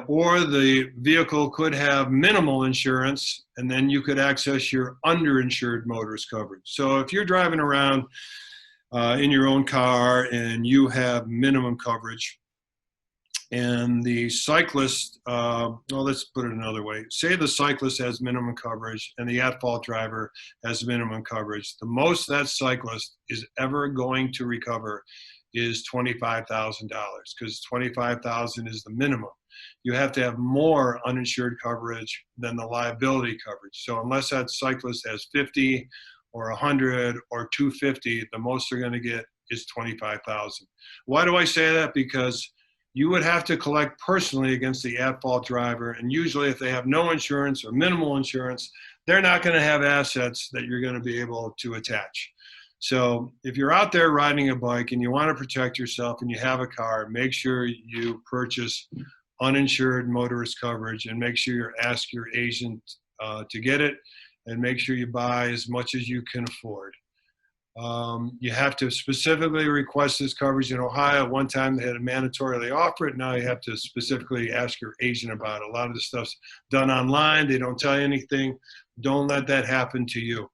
Speaker 2: Or the vehicle could have minimal insurance, and then you could access your underinsured motorist coverage. So if you're driving around in your own car and you have minimum coverage, and the cyclist, well, let's put it another way. Say the cyclist has minimum coverage and the at-fault driver has minimum coverage. The most that cyclist is ever going to recover is $25,000, because $25,000 is the minimum. You have to have more uninsured coverage than the liability coverage. So unless that cyclist has 50 or 100 or 250, the most they're going to get is $25,000. Why do I say that? Because you would have to collect personally against the at-fault driver, and usually if they have no insurance or minimal insurance, they're not going to have assets that you're going to be able to attach. So if you're out there riding a bike and you want to protect yourself and you have a car, make sure you purchase uninsured motorist coverage, and make sure you ask your agent to get it, and make sure you buy as much as you can afford. You have to specifically request this coverage. In Ohio, at one time they had to mandatorily offer it. Now you have to specifically ask your agent about it. A lot of the stuff's done online. They don't tell you anything. Don't let that happen to you.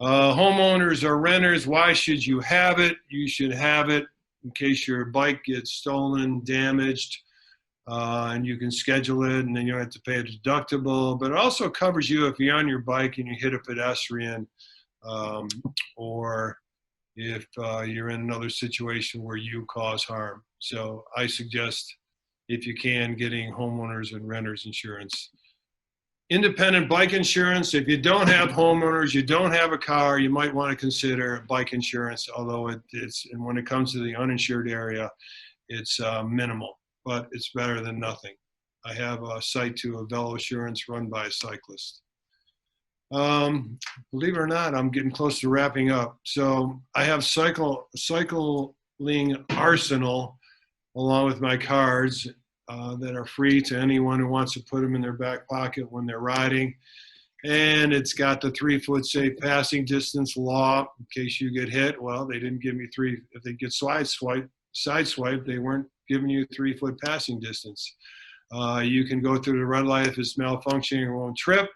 Speaker 2: Homeowners or renters, why should you have it? You should have it in case your bike gets stolen, damaged, and you can schedule it, and then you don't have to pay a deductible. But it also covers you if you're on your bike and you hit a pedestrian, or if you're in another situation where you cause harm. So I suggest, if you can, getting homeowners and renters insurance. Independent bike insurance, if you don't have homeowners, you don't have a car, you might want to consider bike insurance, although it's, and when it comes to the uninsured area, it's minimal, but it's better than nothing. I have a site to a Velo Assurance run by a cyclist. Believe it or not, I'm getting close to wrapping up. So I have cycling arsenal along with my cards that are free to anyone who wants to put them in their back pocket when they're riding. And it's got the 3-foot safe passing distance law in case you get hit. Well, they didn't give me three. If they get sideswiped, they weren't giving you 3-foot passing distance. You can go through the red light if it's malfunctioning or won't trip,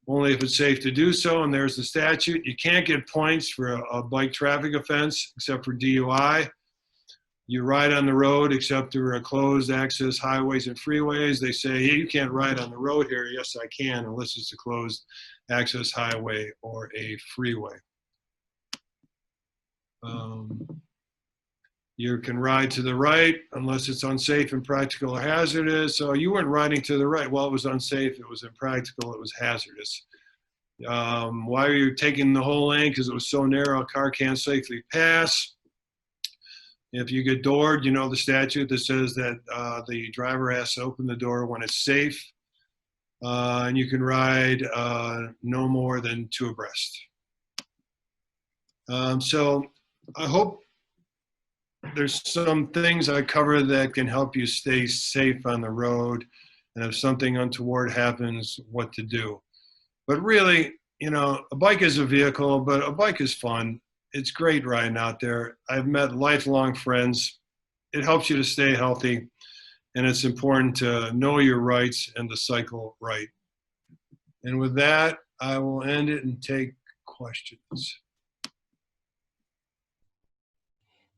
Speaker 2: only if it's safe to do so, and there's the statute. You can't get points for a bike traffic offense except for DUI. You ride on the road except there are closed access highways and freeways. They say, hey, you can't ride on the road here. Yes, I can, unless it's a closed access highway or a freeway. You can ride to the right unless it's unsafe, impractical, or hazardous. So you weren't riding to the right. Well, it was unsafe, it was impractical, it was hazardous. Why are you taking the whole lane? Because it was so narrow, a car can't safely pass. If you get doored, you know the statute that says that the driver has to open the door when it's safe. And you can ride no more than 2 abreast. So I hope there's some things I cover that can help you stay safe on the road, and if something untoward happens, what to do. But really, you know, a bike is a vehicle, but a bike is fun. It's great riding out there. I've met lifelong friends. It helps you to stay healthy. and it's important to know your rights and to cycle right. And with that, I will end it and take questions.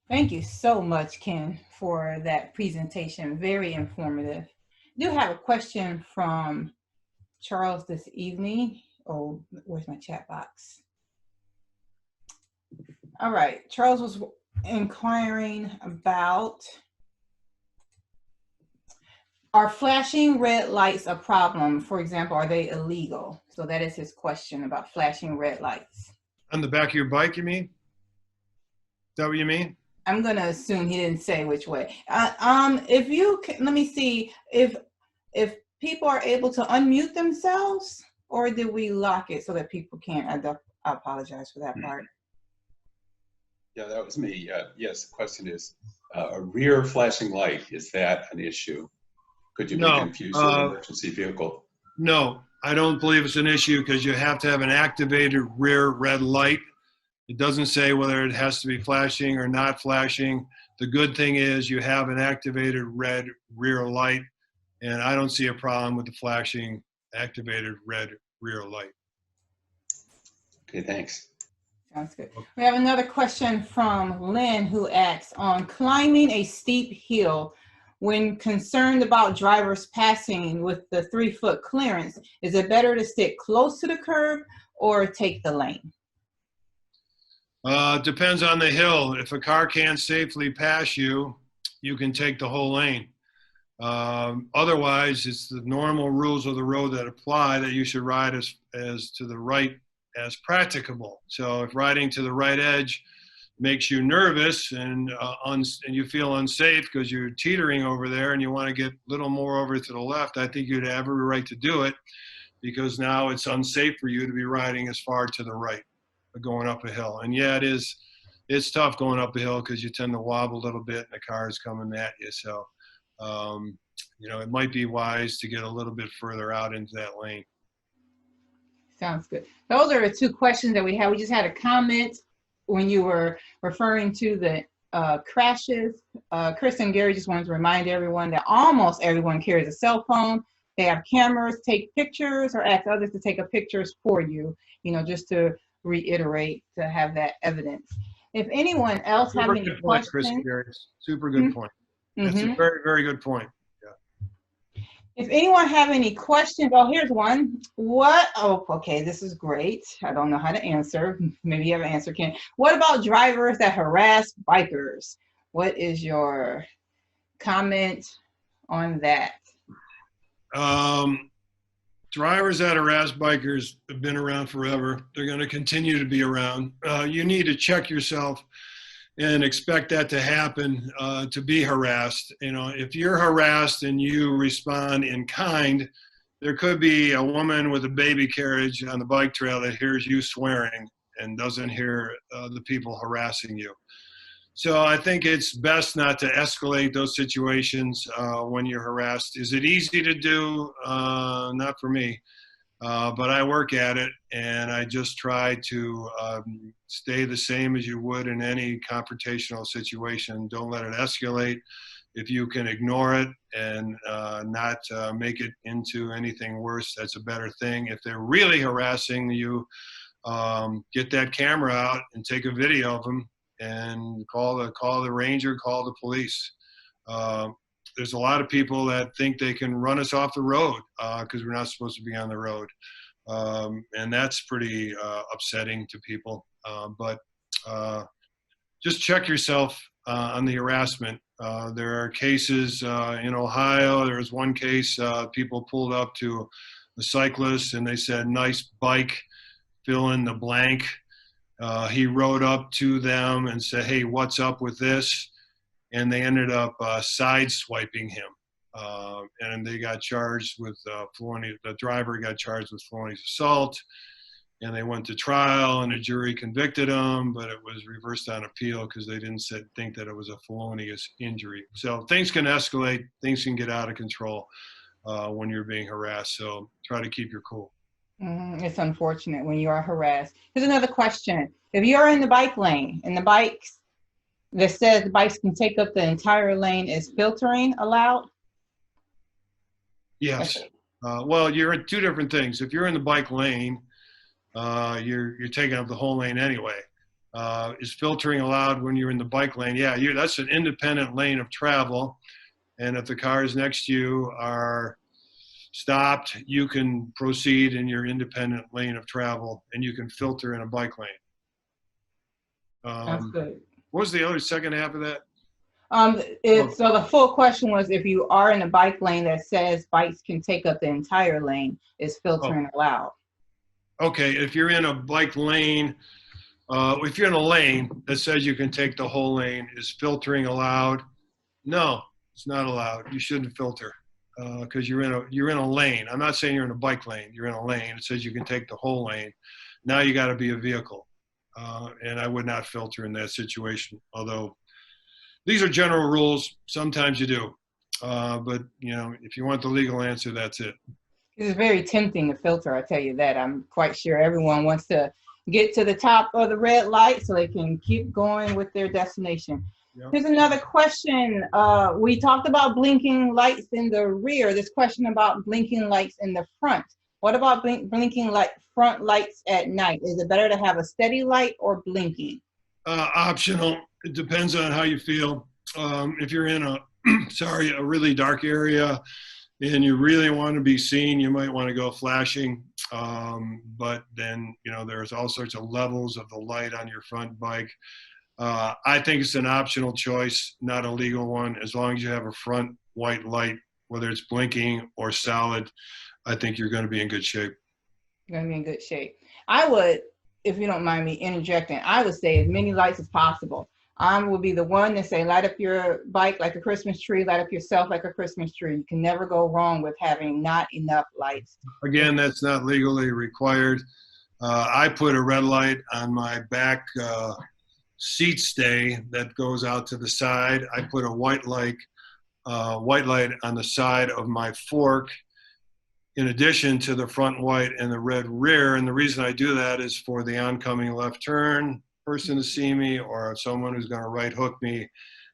Speaker 1: Thank you so much, Ken, for that presentation. Very informative. I do have a question from Charles this evening. Oh, where's my chat box? All right, Charles was inquiring about, are flashing red lights a problem? For example, are they illegal? So that is his question about flashing red lights.
Speaker 2: On the back of your bike, you mean? Is that what you mean?
Speaker 1: I'm going to assume he didn't say which way. If you can, let me see if people are able to unmute themselves, or did we lock it so that people can't? I apologize for that part.
Speaker 3: Yeah, that was me. Yes, the question is, a rear flashing light, is that an issue? Could you be confused with an emergency vehicle?
Speaker 2: No, I don't believe it's an issue because you have to have an activated rear red light. It doesn't say whether it has to be flashing or not flashing. The good thing is you have an activated red rear light, and I don't see a problem with the flashing activated red rear light.
Speaker 3: Okay, thanks.
Speaker 1: Sounds good. We have another question from Lynn, who asks, on climbing a steep hill, when concerned about drivers passing with the 3-foot clearance, is it better to stick close to the curb or take the lane?
Speaker 2: Depends on the hill. If a car can't safely pass you, you can take the whole lane. Otherwise, it's the normal rules of the road that apply, that you should ride as to the right as practicable. So if riding to the right edge makes you nervous and you feel unsafe because you're teetering over there and you want to get a little more over to the left, I think you'd have every right to do it, because now it's unsafe for you to be riding as far to the right, going up a hill. And yeah, it's tough going up a hill because you tend to wobble a little bit and the car is coming at you. So, you know, it might be wise to get a little bit further out into that lane.
Speaker 1: Sounds good. Those are the 2 questions that we had. We just had a comment when you were referring to the crashes. Chris and Gary just wanted to remind everyone that almost everyone carries a cell phone. They have cameras, take pictures, or ask others to take pictures for you, you know, just to reiterate, to have that evidence. If anyone else have any questions.
Speaker 2: Chris and Gary. Super good point. That's a very, very good point.
Speaker 1: If anyone have any questions, oh, here's one. Oh, okay, this is great. I don't know how to answer. Maybe you have an answer, Ken. What about drivers that harass bikers? What is your comment on that?
Speaker 2: Drivers that harass bikers have been around forever. They're going to continue to be around. You need to check yourself and expect that to happen, to be harassed. You know, if you're harassed and you respond in kind, there could be a woman with a baby carriage on the bike trail that hears you swearing and doesn't hear the people harassing you. So I think it's best not to escalate those situations when you're harassed. Is it easy to do? Not for me. But I work at it, and I just try to stay the same as you would in any confrontational situation. Don't let it escalate. If you can ignore it and not make it into anything worse, that's a better thing. If they're really harassing you, get that camera out and take a video of them and call the ranger, call the police. There's a lot of people that think they can run us off the road because we're not supposed to be on the road. And that's pretty upsetting to people. But just check yourself on the harassment. There are cases in Ohio. There was one case, people pulled up to a cyclist and they said, "Nice bike, fill in the blank." He rode up to them and said, "Hey, what's up with this?" And they ended up sideswiping him. And they got charged with felony. The driver got charged with felonious assault. And they went to trial, and a jury convicted him, but it was reversed on appeal because they didn't think that it was a felonious injury. So things can escalate. Things can get out of control when you're being harassed. So try to keep your cool.
Speaker 1: It's unfortunate when you are harassed. Here's another question. If you're in the bike lane and the bikes that says the bikes can take up the entire lane, is filtering allowed?
Speaker 2: Yes. Well, you're in two different things. If you're in the bike lane, you're taking up the whole lane anyway. Is filtering allowed when you're in the bike lane? Yeah, that's an independent lane of travel. And if the cars next to you are stopped, you can proceed in your independent lane of travel, and you can filter in a bike lane.
Speaker 1: That's good.
Speaker 2: What was the other second half of that?
Speaker 1: So the full question was, if you are in a bike lane that says bikes can take up the entire lane, is filtering allowed?
Speaker 2: Okay, if you're in a bike lane, if you're in a lane that says you can take the whole lane, is filtering allowed? No, it's not allowed. You shouldn't filter because you're in a lane. I'm not saying you're in a bike lane. You're in a lane. It says you can take the whole lane. Now you got to be a vehicle, and I would not filter in that situation. Although these are general rules. Sometimes you do, but if you want the legal answer, that's it.
Speaker 1: It's very tempting to filter, I tell you that. I'm quite sure everyone wants to get to the top of the red light so they can keep going with their destination. Yep. Here's another question. We talked about blinking lights in the rear. This question about blinking lights in the front. What about blinking front lights at night? Is it better to have a steady light or blinking?
Speaker 2: Optional. It depends on how you feel. If you're in a really dark area, and you really want to be seen, you might want to go flashing. But then, there's all sorts of levels of the light on your front bike. I think it's an optional choice, not a legal one. As long as you have a front white light, whether it's blinking or solid, I think you're going to be in good shape.
Speaker 1: You're going to be in good shape. I would, if you don't mind me interjecting, I would say as many lights as possible. I will be the one to say, light up your bike like a Christmas tree, light up yourself like a Christmas tree. You can never go wrong with having not enough lights.
Speaker 2: Again, that's not legally required. I put a red light on my back seat stay that goes out to the side. I put a white light on the side of my fork, in addition to the front white and the red rear. And the reason I do that is for the oncoming left turn person to see me, or someone who's going to right hook me.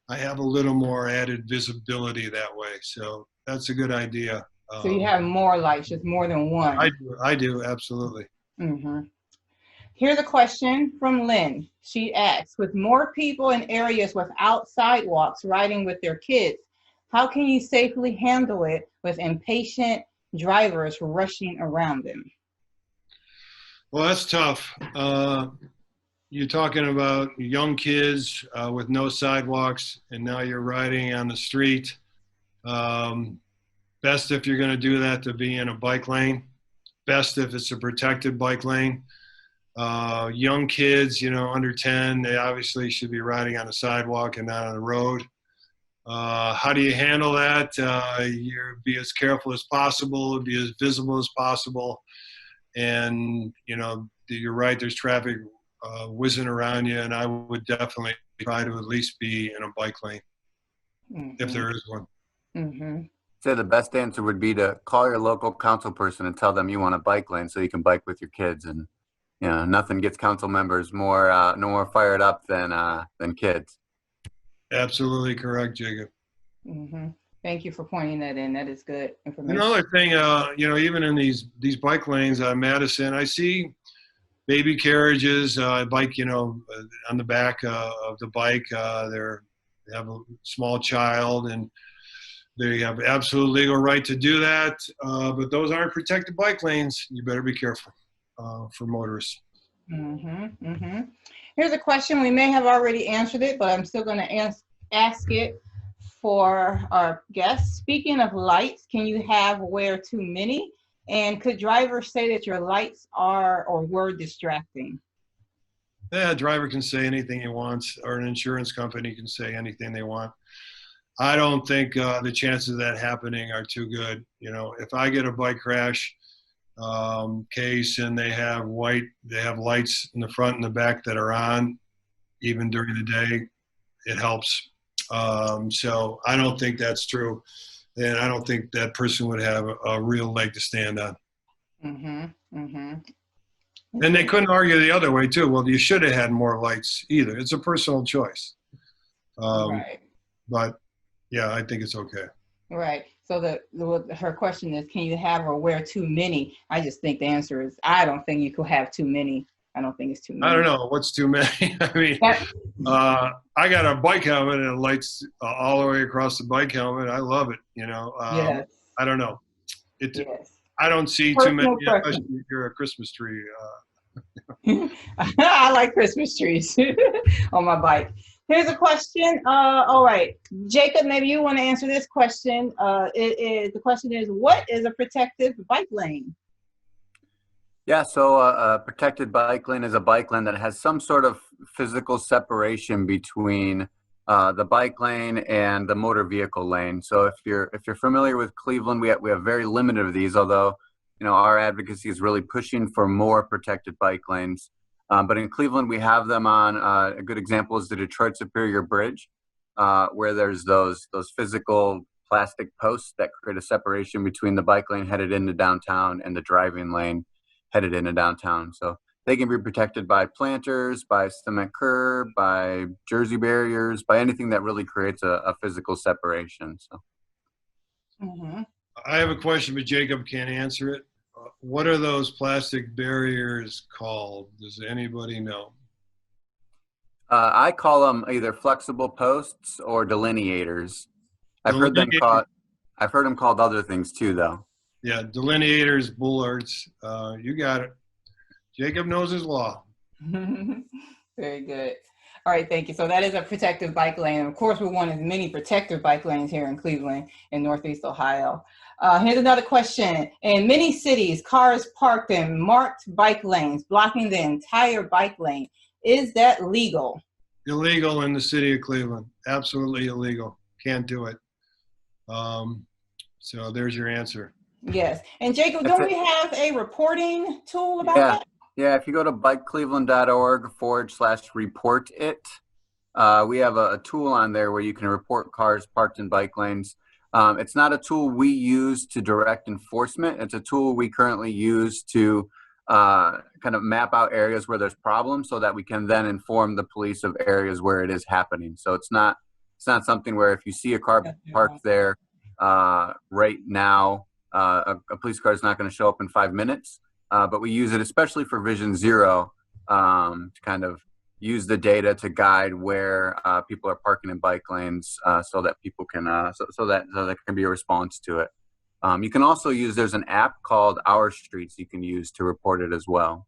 Speaker 2: I have a little more added visibility that way. So that's a good idea.
Speaker 1: So you have more lights, just more than one.
Speaker 2: I do, absolutely.
Speaker 1: Mm-hmm. Here's a question from Lynn. She asks, with more people in areas without sidewalks riding with their kids, how can you safely handle it with impatient drivers rushing around them?
Speaker 2: Well, that's tough. You're talking about young kids with no sidewalks, and now you're riding on the street. Best if you're going to do that to be in a bike lane. Best if it's a protected bike lane. Young kids, under 10, they obviously should be riding on a sidewalk and not on the road. How do you handle that? You be as careful as possible, be as visible as possible. And, you're right, there's traffic whizzing around you, and I would definitely try to at least be in a bike lane, if there is one.
Speaker 1: Mm-hmm.
Speaker 4: So the best answer would be to call your local council person and tell them you want a bike lane so you can bike with your kids. And nothing gets council members more fired up than kids.
Speaker 2: Absolutely correct, Jacob.
Speaker 1: Mm-hmm. Thank you for pointing that in. That is good information.
Speaker 2: Another thing, even in these bike lanes on Madison, I see baby carriages, bike, on the back of the bike. They have a small child, and they have absolute legal right to do that. But those aren't protected bike lanes. You better be careful for motorists.
Speaker 1: Mm-hmm. Mm-hmm. Here's a question. We may have already answered it, but I'm still going to ask it for our guests. Speaking of lights, can you wear too many? And could drivers say that your lights are or were distracting?
Speaker 2: Yeah, a driver can say anything he wants, or an insurance company can say anything they want. I don't think the chances of that happening are too good. If I get a bike crash case and they have lights in the front and the back that are on, even during the day, it helps. So I don't think that's true. And I don't think that person would have a real leg to stand on.
Speaker 1: Mm-hmm. Mm-hmm.
Speaker 2: And they couldn't argue the other way, too. Well, you should have had more lights either. It's a personal choice.
Speaker 1: Right.
Speaker 2: But, yeah, I think it's okay.
Speaker 1: Right. So her question is, can you have or wear too many? I just think the answer is, I don't think you could have too many. I don't think it's too many.
Speaker 2: I don't know what's too many. I mean, I got a bike helmet and it lights all the way across the bike helmet. I love it. You know,
Speaker 1: Yes.
Speaker 2: I don't know.
Speaker 1: Yes.
Speaker 2: I don't see too many, especially if you're a Christmas tree.
Speaker 1: I like Christmas trees on my bike. Here's a question. All right, Jacob, maybe you want to answer this question. The question is, what is a protective bike lane?
Speaker 4: Yeah, so a protected bike lane is a bike lane that has some sort of physical separation between the bike lane and the motor vehicle lane. So if you're familiar with Cleveland, we have very limited of these, although our advocacy is really pushing for more protected bike lanes. But in Cleveland, we have them on, a good example is the Detroit Superior Bridge, where there's those physical plastic posts that create a separation between the bike lane headed into downtown and the driving lane headed into downtown. So they can be protected by planters, by cement curb, by jersey barriers, by anything that really creates a physical separation. So.
Speaker 1: Mm-hmm.
Speaker 2: I have a question, but Jacob can't answer it. What are those plastic barriers called? Does anybody know?
Speaker 4: I call them either flexible posts or delineators. I've heard them called other things too, though. Yeah,
Speaker 2: delineators, bullards. You got it. Jacob knows his law.
Speaker 1: Very good. All right, thank you. So that is a protective bike lane. Of course, we want as many protective bike lanes here in Cleveland and Northeast Ohio. Here's another question. In many cities, cars parked in marked bike lanes, blocking the entire bike lane. Is that legal?
Speaker 2: Illegal in the city of Cleveland. Absolutely illegal. Can't do it. So there's your answer.
Speaker 1: Yes. And Jacob, don't we have a reporting tool about that?
Speaker 4: Yeah, if you go to bikecleveland.org/report it, we have a tool on there where you can report cars parked in bike lanes. It's not a tool we use to direct enforcement. It's a tool we currently use to kind of map out areas where there's problems so that we can then inform the police of areas where it is happening. So it's not something where if you see a car parked there right now, a police car is not going to show up in 5 minutes. But we use it especially for Vision Zero to kind of use the data to guide where people are parking in bike lanes so that people can so that there can be a response to it. You can also use, there's an app called Our Streets you can use to report it as well.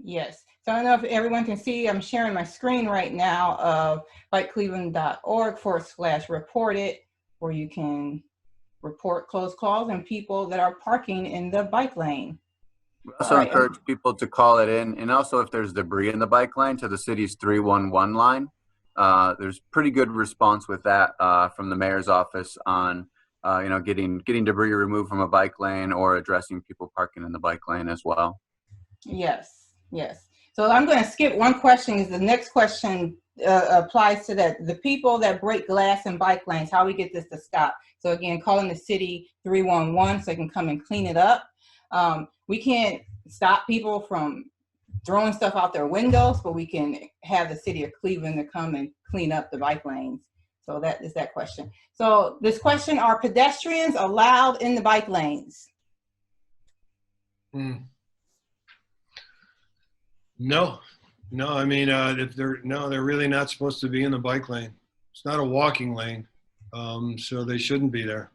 Speaker 1: Yes. So I don't know if everyone can see, I'm sharing my screen right now of bikecleveland.org/report it, where you can report close calls and people that are parking in the bike lane.
Speaker 4: We also encourage people to call it in, and also if there's debris in the bike lane, to the city's 311 line. There's pretty good response with that from the mayor's office on getting debris removed from a bike lane or addressing people parking in the bike lane as well.
Speaker 1: Yes, yes. So I'm going to skip one question because the next question applies to that. The people that break glass in bike lanes, how we get this to stop. So again, calling the city 311 so they can come and clean it up. We can't stop people from throwing stuff out their windows, but we can have the city of Cleveland to come and clean up the bike lanes. So that is that question. So this question, are pedestrians allowed in the bike lanes?
Speaker 2: No. I mean, they're really not supposed to be in the bike lane. It's not a walking lane, so they shouldn't be there.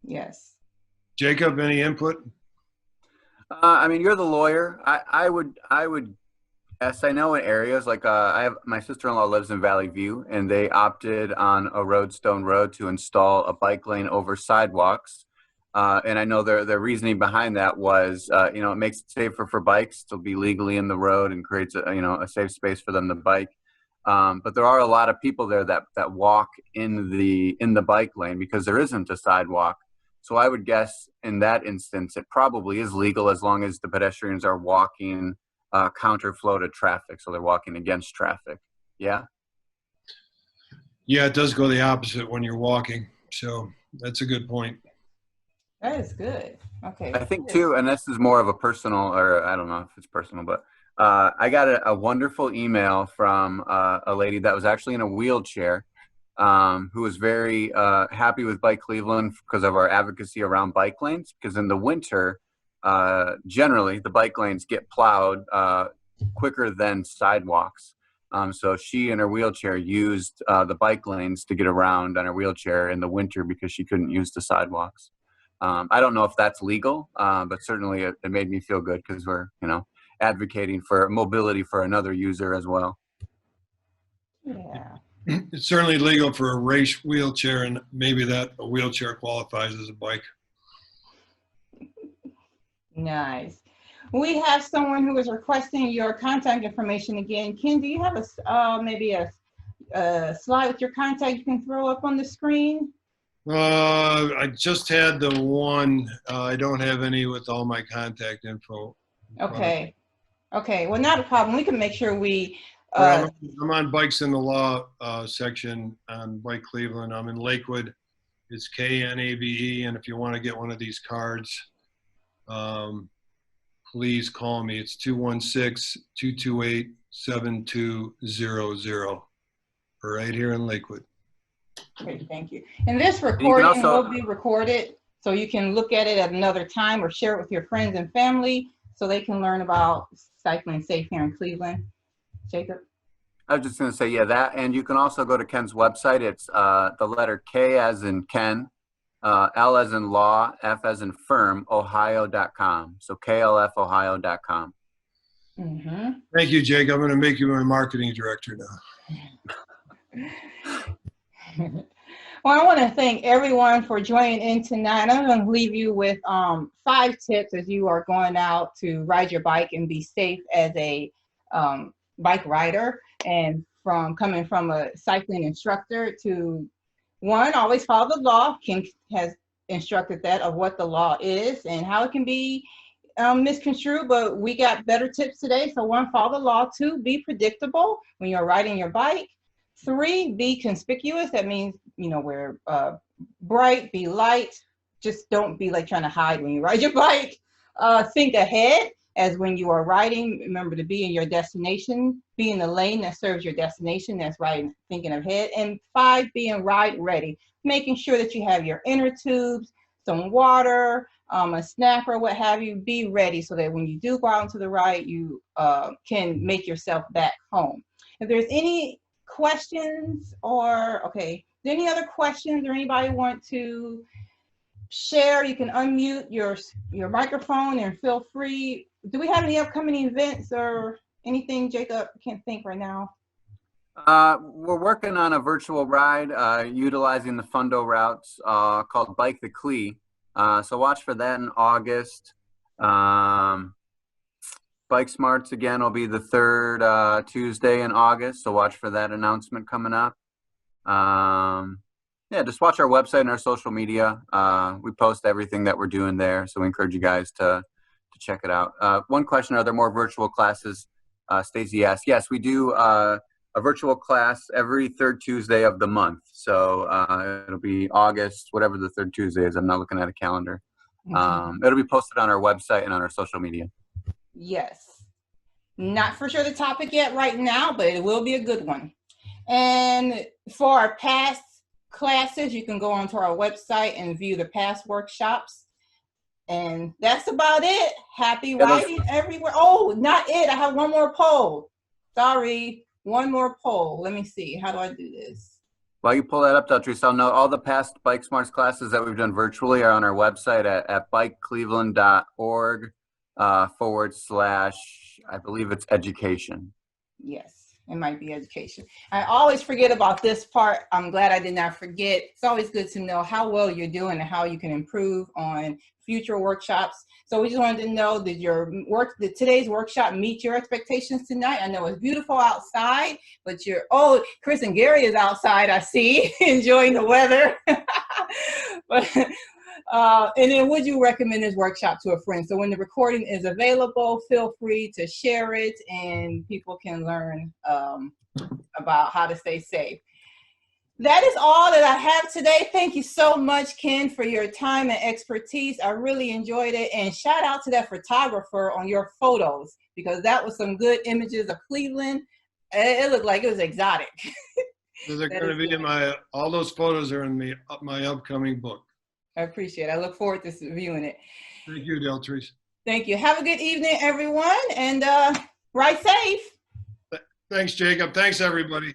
Speaker 1: Yes.
Speaker 2: Jacob, any input?
Speaker 4: I mean, you're the lawyer. I would guess, I know in areas like my sister-in-law lives in Valley View, and they opted on a Stone Road to install a bike lane over sidewalks. And I know their reasoning behind that was, it makes it safer for bikes to be legally in the road and creates a safe space for them to bike. But there are a lot of people there that walk in the bike lane because there isn't a sidewalk. So I would guess in that instance, it probably is legal as long as the pedestrians are walking counterflow to traffic. So they're walking against traffic. Yeah.
Speaker 2: Yeah, it does go the opposite when you're walking. So that's a good point.
Speaker 1: That is good. Okay.
Speaker 4: I think too, and this is more of a personal, or I don't know if it's personal, but I got a wonderful email from a lady that was actually in a wheelchair, who was very happy with Bike Cleveland because of our advocacy around bike lanes. Because in the winter, generally the bike lanes get plowed quicker than sidewalks. So she in her wheelchair used the bike lanes to get around on her wheelchair in the winter because she couldn't use the sidewalks. I don't know if that's legal, but certainly it made me feel good because we're, advocating for mobility for another user as well.
Speaker 1: Yeah.
Speaker 2: It's certainly legal for a race wheelchair, and maybe that a wheelchair qualifies as a bike.
Speaker 1: Nice. We have someone who is requesting your contact information again. Ken, do you have maybe a slide with your contact you can throw up on the screen?
Speaker 2: I just had the one. I don't have any with all my contact info.
Speaker 1: Okay. Okay. Well, not a problem. We can make sure we.
Speaker 2: I'm on Bikes in the Law section on Bike Cleveland. I'm in Lakewood. It's Knabe, and if you want to get one of these cards, please call me. It's 216-228-7200. We're right here in Lakewood.
Speaker 1: Great, thank you. And this recording will be recorded, so you can look at it at another time or share it with your friends and family so they can learn about cycling safe here in Cleveland. Jacob?
Speaker 4: I was just going to say, yeah, that, and you can also go to Ken's website. It's the letter K as in Ken, L as in law, F as in firm, ohio.com. So klfohio.com.
Speaker 1: Mm-hmm.
Speaker 2: Thank you, Jake. I'm going to make you my marketing director now.
Speaker 1: Well, I want to thank everyone for joining in tonight. I'm going to leave you with 5 tips as you are going out to ride your bike and be safe as a bike rider, and coming from a cycling instructor to, 1, always follow the law. Ken has instructed that of what the law is and how it can be misconstrued, but we got better tips today. So 1, follow the law. 2, be predictable when you're riding your bike. 3, be conspicuous. That means, wear bright, be light. Just don't be like trying to hide when you ride your bike. Think ahead, as when you are riding, remember to be in your destination, be in the lane that serves your destination. That's right, thinking ahead. And 5, being ride ready, making sure that you have your inner tubes, some water, a snack or what have you. Be ready so that when you do go out into the ride, you can make yourself back home. If there's any questions any other questions or anybody want to share, you can unmute your microphone and feel free. Do we have any upcoming events or anything, Jacob? I can't think right now.
Speaker 4: We're working on a virtual ride utilizing the Fundo routes called Bike the Clee. So watch for that in August. Bike Smarts again will be the 3rd Tuesday in August. So watch for that announcement coming up. Yeah, just watch our website and our social media. We post everything that we're doing there. So we encourage you guys to check it out. One question, are there more virtual classes? Stacey asked. Yes, we do a virtual class every 3rd Tuesday of the month. So it'll be August, whatever the 3rd Tuesday is. I'm not looking at a calendar. It'll be posted on our website and on our social media.
Speaker 1: Yes. Not for sure the topic yet right now, but it will be a good one. And for our past classes, you can go onto our website and view the past workshops. And that's about it. Happy riding everywhere. Oh, not it. I have one more poll. Sorry. One more poll. Let me see. How do I do this?
Speaker 4: While you pull that up, Dr. I'll know all the past Bike Smarts classes that we've done virtually are on our website at bikecleveland.org / I believe it's education.
Speaker 1: Yes, it might be education. I always forget about this part. I'm glad I did not forget. It's always good to know how well you're doing and how you can improve on future workshops. So we just wanted to know, did today's workshop meet your expectations tonight? I know it's beautiful outside, but Chris and Gary is outside, I see, enjoying the weather. And then would you recommend this workshop to a friend? So when the recording is available, feel free to share it and people can learn about how to stay safe. That is all that I have today. Thank you so much, Ken, for your time and expertise. I really enjoyed it. And shout out to that photographer on your photos, because that was some good images of Cleveland. It looked like it was exotic.
Speaker 2: They're
Speaker 1: That
Speaker 2: going to
Speaker 1: is
Speaker 2: be
Speaker 1: good.
Speaker 2: in all those photos are in my upcoming book.
Speaker 1: I appreciate it. I look forward to viewing it.
Speaker 2: Thank you, Deltrice.
Speaker 1: Thank you. Have a good evening, everyone, and ride safe.
Speaker 2: Thanks, Jacob. Thanks, everybody.